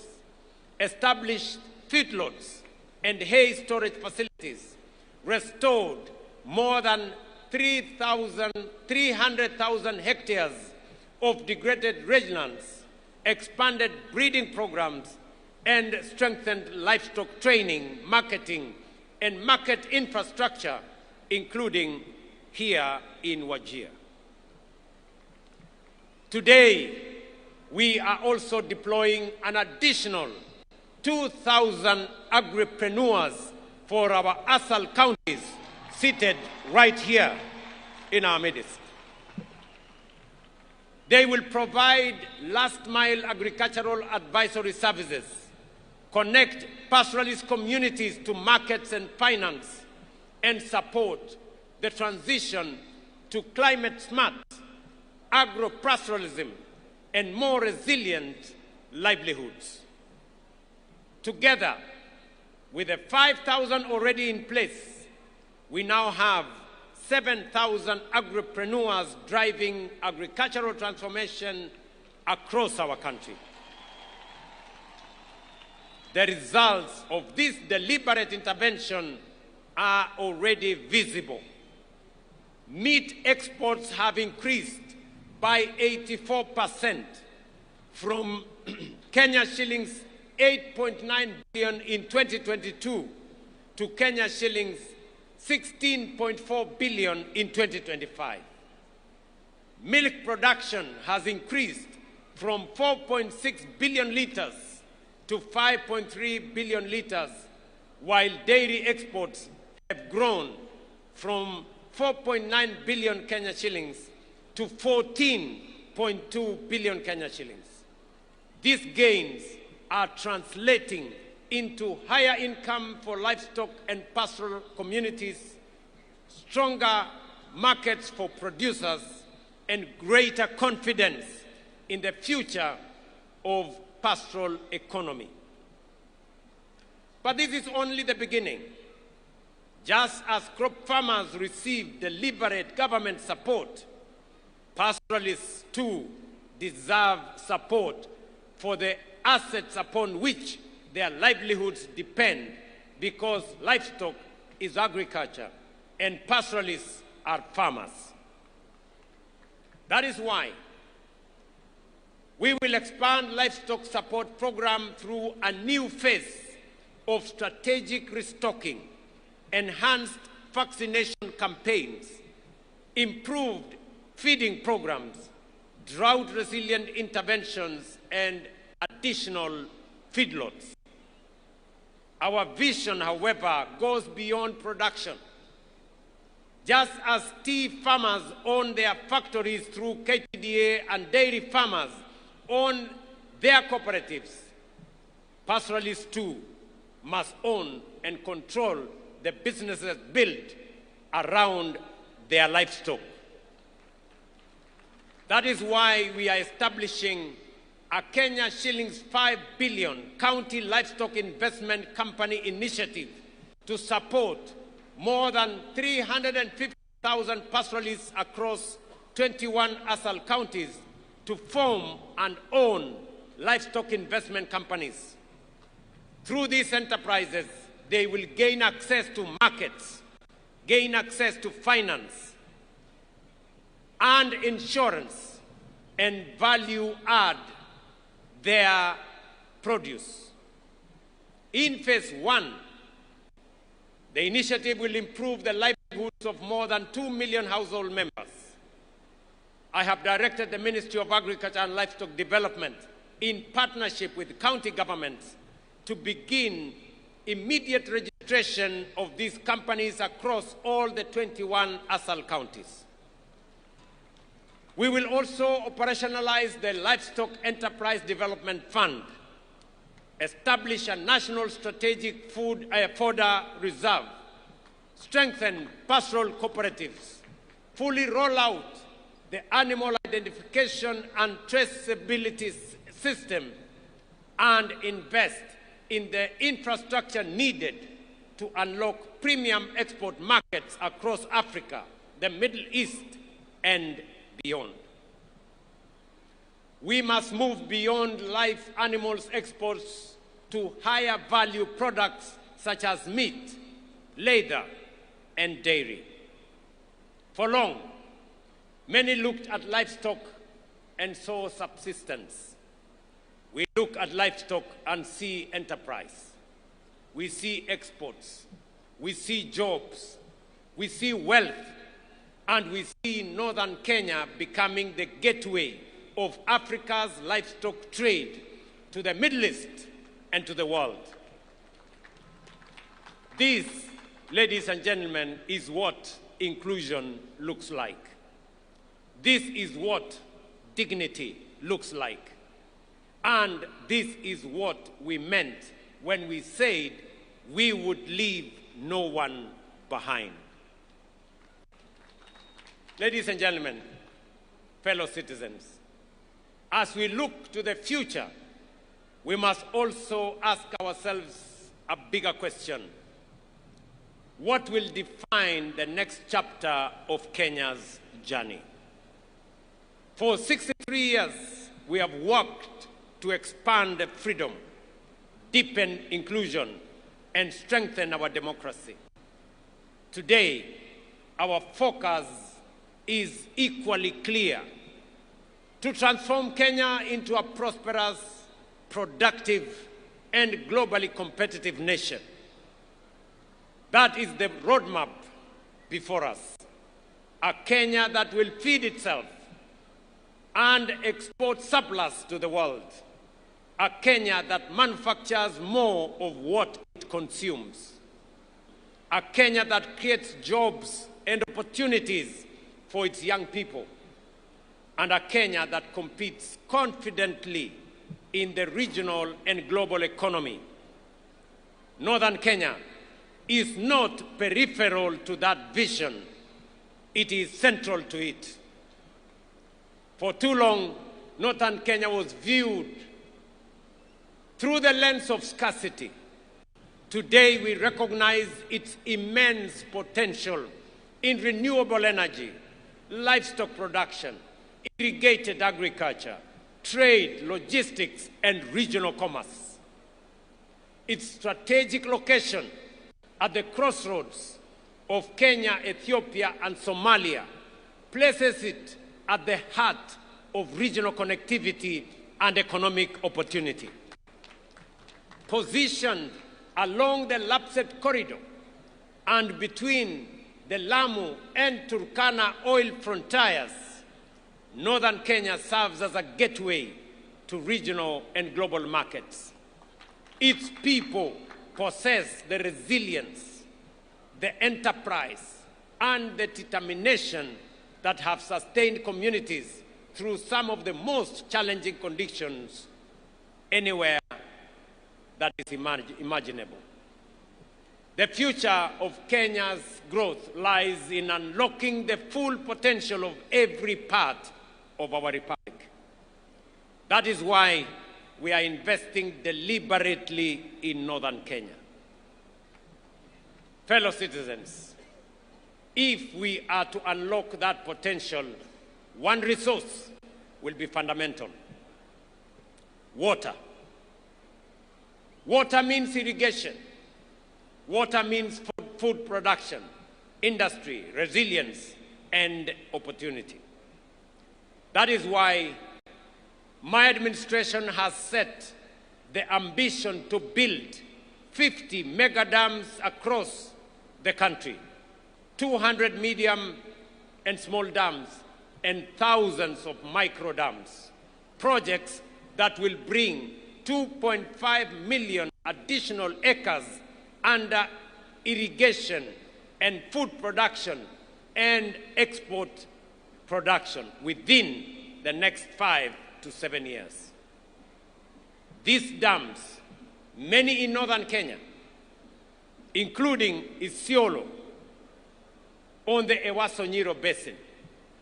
established feedlots and hay storage facilities, restored more than 300,000 hectares of degraded rangelands, expanded breeding programs, and strengthened livestock training, marketing, and market infrastructure, including here in Wajir. Today, we are also deploying an additional 2,000 agripreneurs for our ASAL counties, seated right here in our midst. They will provide last-mile agricultural advisory services, connect pastoralist communities to markets and finance, and support the transition to climate-smart agro-pastoralism and more resilient livelihoods. Together, with the 5,000 already in place, we now have 7,000 agripreneurs driving agricultural transformation across our country. The results of this deliberate intervention are already visible. Meat exports have increased by 84% from Kenya shillings 8.9 billion in 2022 to Kenya shillings 16.4 billion in 2025. Milk production has increased from 4.6 billion liters to 5.3 billion liters, while dairy exports have grown from 4.9 billion Kenya shillings to 14.2 billion Kenya shillings. These gains are translating into higher income for livestock and pastoral communities, stronger markets for producers, and greater confidence in the future of pastoral economy. But this is only the beginning. Just as crop farmers receive deliberate government support, pastoralists too deserve support for the assets upon which their livelihoods depend, because livestock is agriculture and pastoralists are farmers. That is why we will expand livestock support program through a new phase of strategic restocking, enhanced vaccination campaigns, improved feeding programs, drought-resilient interventions, and additional feedlots. Our vision, however, goes beyond production. Just as tea farmers own their factories through KTDA and dairy farmers own their cooperatives, pastoralists too must own and control the businesses built around their livestock. That is why we are establishing a Kenya shillings 5 billion county livestock investment company initiative to support more than 350,000 pastoralists across 21 ASAL counties to form and own livestock investment companies. Through these enterprises, they will gain access to markets, gain access to finance and insurance, and value add their produce. In phase 1, the initiative will improve the livelihoods of more than 2 million household members. I have directed the Ministry of Agriculture and Livestock Development, in partnership with county governments, to begin immediate registration of these companies across all the 21 ASAL counties. We will also operationalize the Livestock Enterprise Development Fund, establish a national strategic fodder reserve, strengthen pastoral cooperatives, fully roll out the animal identification and traceability system, and invest in the infrastructure needed to unlock premium export markets across Africa, the Middle East, and beyond. We must move beyond live animals exports to higher value products such as meat, leather, and dairy. For long, many looked at livestock and saw subsistence. We look at livestock and see enterprise. We see exports. We see jobs. We see wealth. And we see northern Kenya becoming the gateway of Africa's livestock trade to the Middle East and to the world. This, ladies and gentlemen, is what inclusion looks like. This is what dignity looks like. And this is what we meant when we said we would leave no one behind. Ladies and gentlemen, fellow citizens, as we look to the future, we must also ask ourselves a bigger question. What will define the next chapter of Kenya's journey? For 63 years, we have worked to expand freedom, deepen inclusion, and strengthen our democracy. Today, our focus is equally clear: to transform Kenya into a prosperous, productive, and globally competitive nation. That is the roadmap before us. A Kenya that will feed itself and export surplus to the world. A Kenya that manufactures more of what it consumes. A Kenya that creates jobs and opportunities for its young people. And a Kenya that competes confidently in the regional and global economy. Northern Kenya is not peripheral to that vision. It is central to it. For too long, Northern Kenya was viewed through the lens of scarcity. Today, we recognize its immense potential in renewable energy, livestock production, irrigated agriculture, trade, logistics, and regional commerce. Its strategic location at the crossroads of Kenya, Ethiopia, and Somalia places it at the heart of regional connectivity and economic opportunity. Positioned along the Lapsset corridor and between the Lamu and Turkana oil frontiers, northern Kenya serves as a gateway to regional and global markets. Its people possess the resilience, the enterprise, and the determination that have sustained communities through some of the most challenging conditions anywhere that is imaginable. The future of Kenya's growth lies in unlocking the full potential of every part of our republic. That is why we are investing deliberately in northern Kenya. Fellow citizens, if we are to unlock that potential, one resource will be fundamental: water. Water means irrigation. Water means food production, industry, resilience, and opportunity. That is why my administration has set the ambition to build 50 mega dams across the country, 200 medium and small dams, and thousands of micro dams, projects that will bring 2.5 million additional acres under irrigation and food production and export production within the next 5 to 7 years. These dams, many in northern Kenya, including Isiolo on the Ewaso-Nyiro Basin,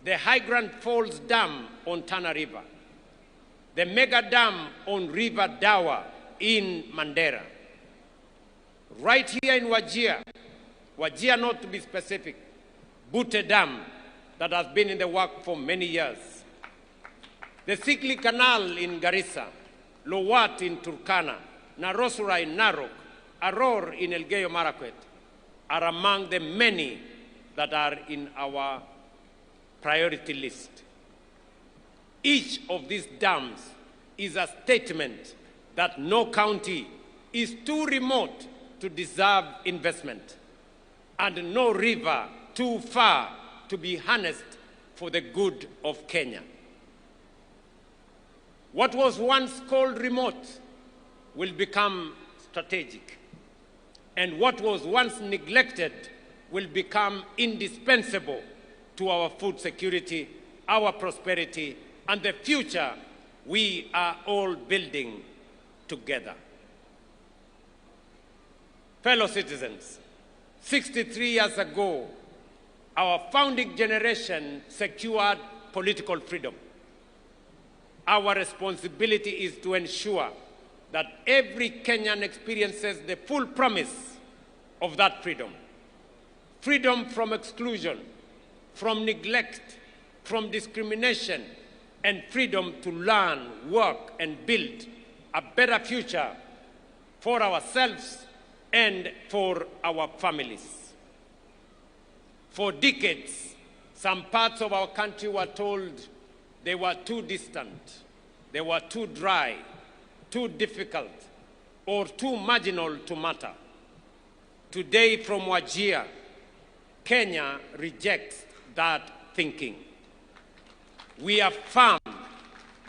the Highland Falls Dam on Tana River, the mega dam on River Dawa in Mandera, right here in Wajir, Wajir not to be specific, Butte Dam that has been in the work for many years, the Sikli Canal in Garissa, Lowat in Turkana, Narosura in Narok, Aror in Elgeyo Marakwet are among the many that are in our priority list. Each of these dams is a statement that no county is too remote to deserve investment, and no river too far to be harnessed for the good of Kenya. What was once called remote will become strategic, and what was once neglected will become indispensable to our food security, our prosperity, and the future we are all building together. Fellow citizens, 63 years ago, our founding generation secured political freedom. Our responsibility is to ensure that every Kenyan experiences the full promise of that freedom. Freedom from exclusion, from neglect, from discrimination, and freedom to learn, work, and build a better future for ourselves and for our families. For decades, some parts of our country were told they were too distant, they were too dry, too difficult, or too marginal to matter. Today, from Wajir, Kenya rejects that thinking. We affirm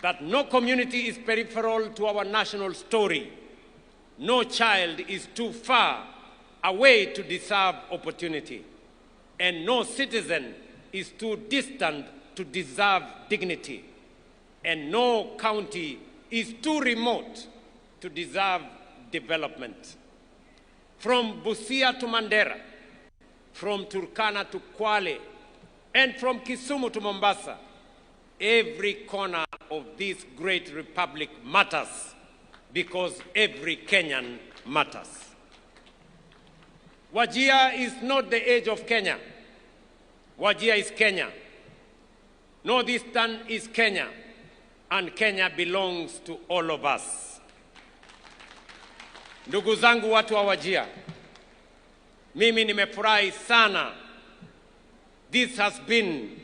that no community is peripheral to our national story. No child is too far away to deserve opportunity, and no citizen is too distant to deserve dignity, and no county is too remote to deserve development. From Busia to Mandera, from Turkana to Kwale, and from Kisumu to Mombasa, every corner of this great republic matters, because every Kenyan matters. Wajir is not the age of Kenya. Wajir is Kenya. Northeastern is Kenya, and Kenya belongs to all of us. Ndugu zangu watu wa Wajir, mimi nimefurahi sana. This has been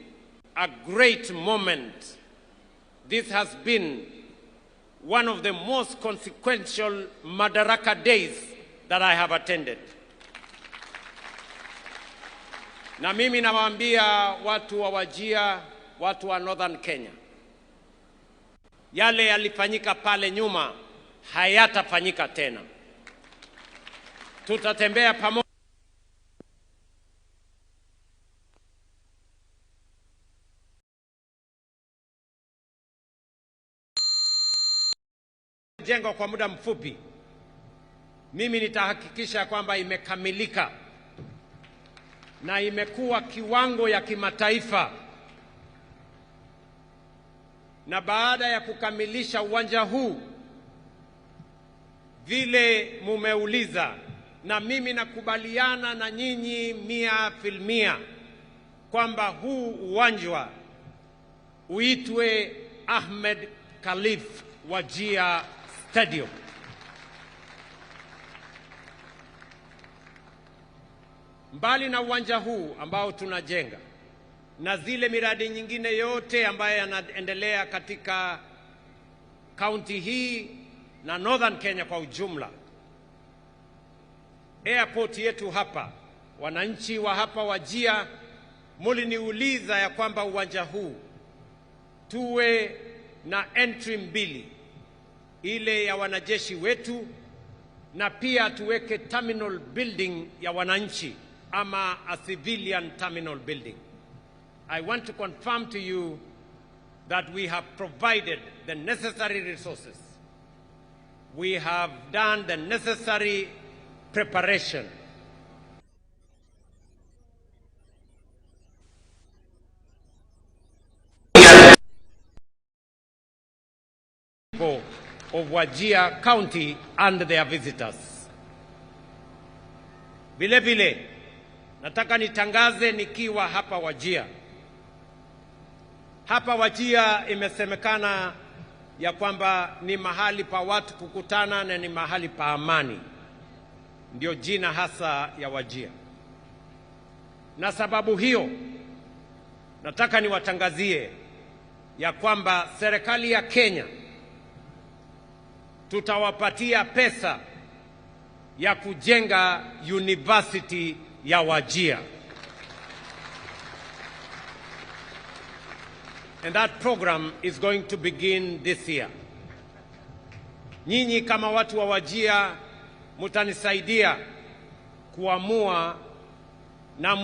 a great moment. This has been one of the most consequential Madaraka days that I have attended. Na mimi nawaambia watu wa Wajir, watu wa Northern Kenya, yale yalifanyika pale nyuma hayatafanyika tena. Tutatembea pamoja jengo kwa muda mfupi. Mimi nitahakikisha kwamba imekamilika na imekuwa kiwango ya kimataifa. Na baada ya kukamilisha uwanja huu vile mumeuliza, na mimi nakubaliana na nyinyi 100% kwamba huu uwanja uitwe Ahmed Khalif Wajir Stadium. Mbali na uwanja huu ambao tunajenga na zile miradi nyingine yote ambayo yanaendelea katika kaunti hii na Northern Kenya kwa ujumla, airport yetu hapa, wananchi wa hapa Wajir muliniuliza ya kwamba uwanja huu tuwe na entry mbili, ile ya wanajeshi wetu na pia tuweke terminal building ya wananchi ama a civilian terminal building. I want to confirm to you that we have provided the necessary resources. We have done the necessary preparation. Of Wajir County and their visitors. Vile vile, nataka nitangaze nikiwa hapa Wajir. Hapa Wajir imesemekana ya kwamba ni mahali pa watu kukutana na ni mahali pa amani. Ndio jina hasa ya Wajir. Na sababu hiyo, nataka niwatangazie ya kwamba serikali ya Kenya tutawapatia pesa ya kujenga university ya Wajir. And that program is going to begin this year. Nyinyi kama watu wa Wajir mutanisaidia kuamua na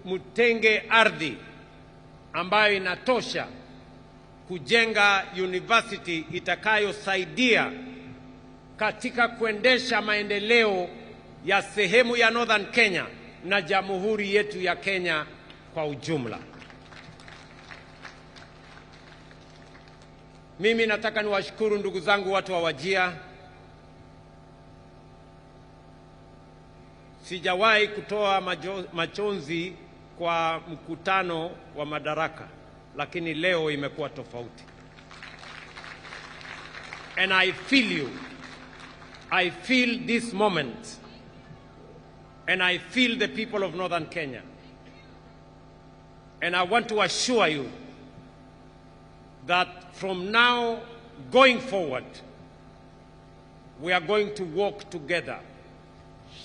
mutenge ardhi ambayo inatosha kujenga university itakayosaidia katika kuendesha maendeleo ya sehemu ya Northern Kenya na jamhuri yetu ya Kenya kwa ujumla. Mimi nataka niwashukuru ndugu zangu watu wa Wajir. Sijawahi kutoa machozi kwa mkutano wa Madaraka, lakini leo imekuwa tofauti. And I feel you. I feel this moment. And I feel the people of Northern Kenya. And I want to assure you that from now going forward, we are going to walk together,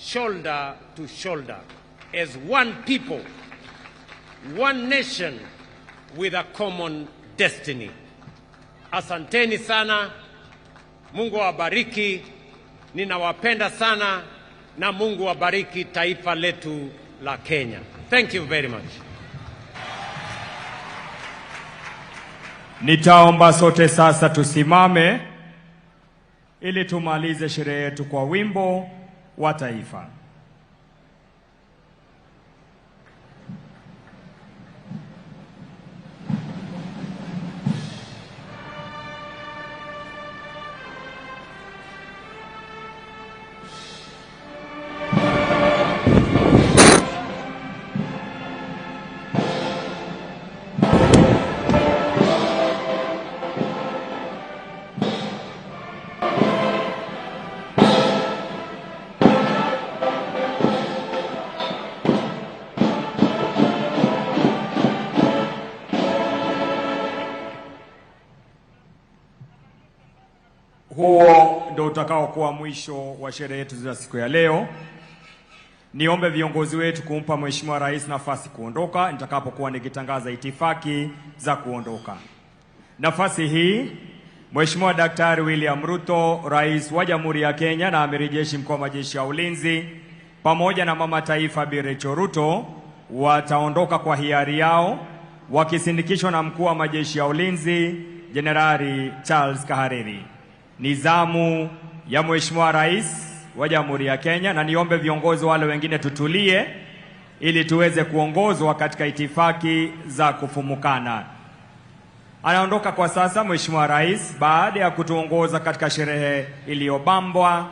shoulder to shoulder, as one people, one nation, with a common destiny. Asanteni sana. Mungu awabariki. Ninawapenda sana na Mungu awabariki taifa letu la Kenya. Thank you very much. Nitaomba sote sasa tusimame ili tumalize sherehe yetu kwa wimbo wa taifa. Huo ndo ndio utakaokuwa mwisho wa sherehe yetu za siku ya leo. Niombe viongozi wetu kumpa Mheshimiwa Rais nafasi kuondoka nitakapokuwa nikitangaza itifaki za kuondoka. Nafasi hii Mheshimiwa Daktari William Ruto, Rais wa Jamhuri ya Kenya na Amiri Jeshi Mkuu wa Majeshi ya Ulinzi, pamoja na Mama Taifa Bi Rachel Ruto wataondoka kwa hiari yao wakisindikishwa na Mkuu wa Majeshi ya Ulinzi Jenerali Charles Kahariri. Ni zamu ya Mheshimiwa Rais wa Jamhuri ya Kenya, na niombe viongozi wale wengine tutulie ili tuweze kuongozwa katika itifaki za kufumukana. Anaondoka kwa sasa Mheshimiwa Rais baada ya kutuongoza katika sherehe iliyobambwa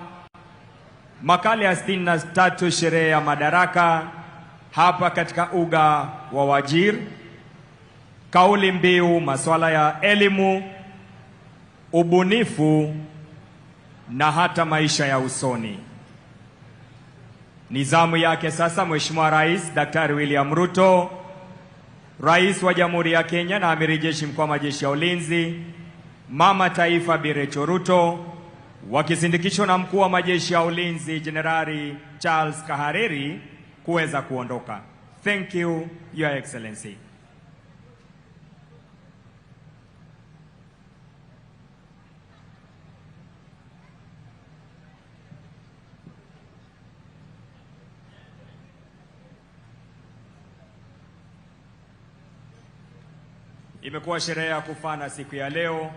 makala ya 63 sherehe ya Madaraka hapa katika uga wa Wajir. Kauli mbiu masuala ya elimu, ubunifu na hata maisha ya usoni. Ni zamu yake sasa Mheshimiwa Rais Daktari William Ruto, Rais wa Jamhuri ya Kenya na Amiri Jeshi Mkuu wa Majeshi ya Ulinzi, Mama Taifa Bi Rachel Ruto wakisindikishwa na Mkuu wa Majeshi ya Ulinzi Jenerali Charles Kahariri kuweza kuondoka. Thank you, Your Excellency. Imekuwa sherehe ya kufana siku ya leo,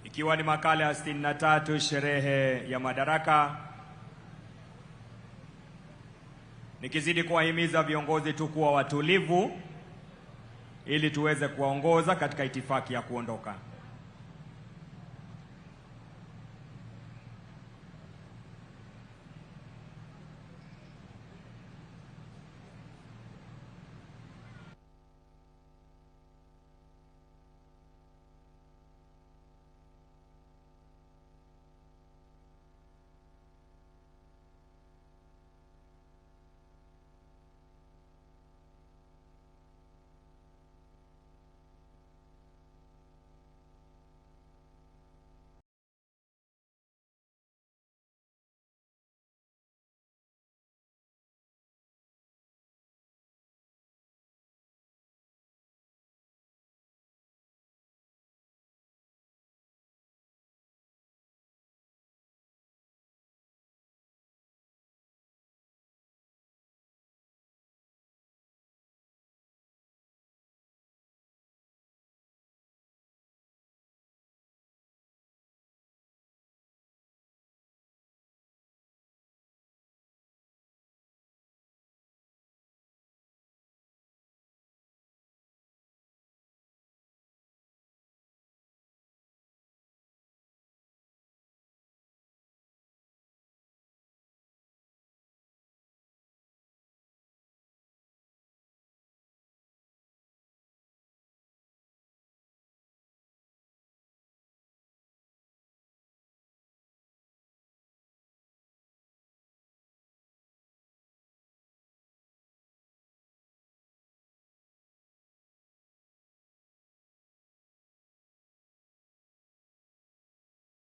ikiwa ni makala ya 63 sherehe ya Madaraka. Nikizidi kuwahimiza viongozi tu kuwa watulivu ili tuweze kuwaongoza katika itifaki ya kuondoka.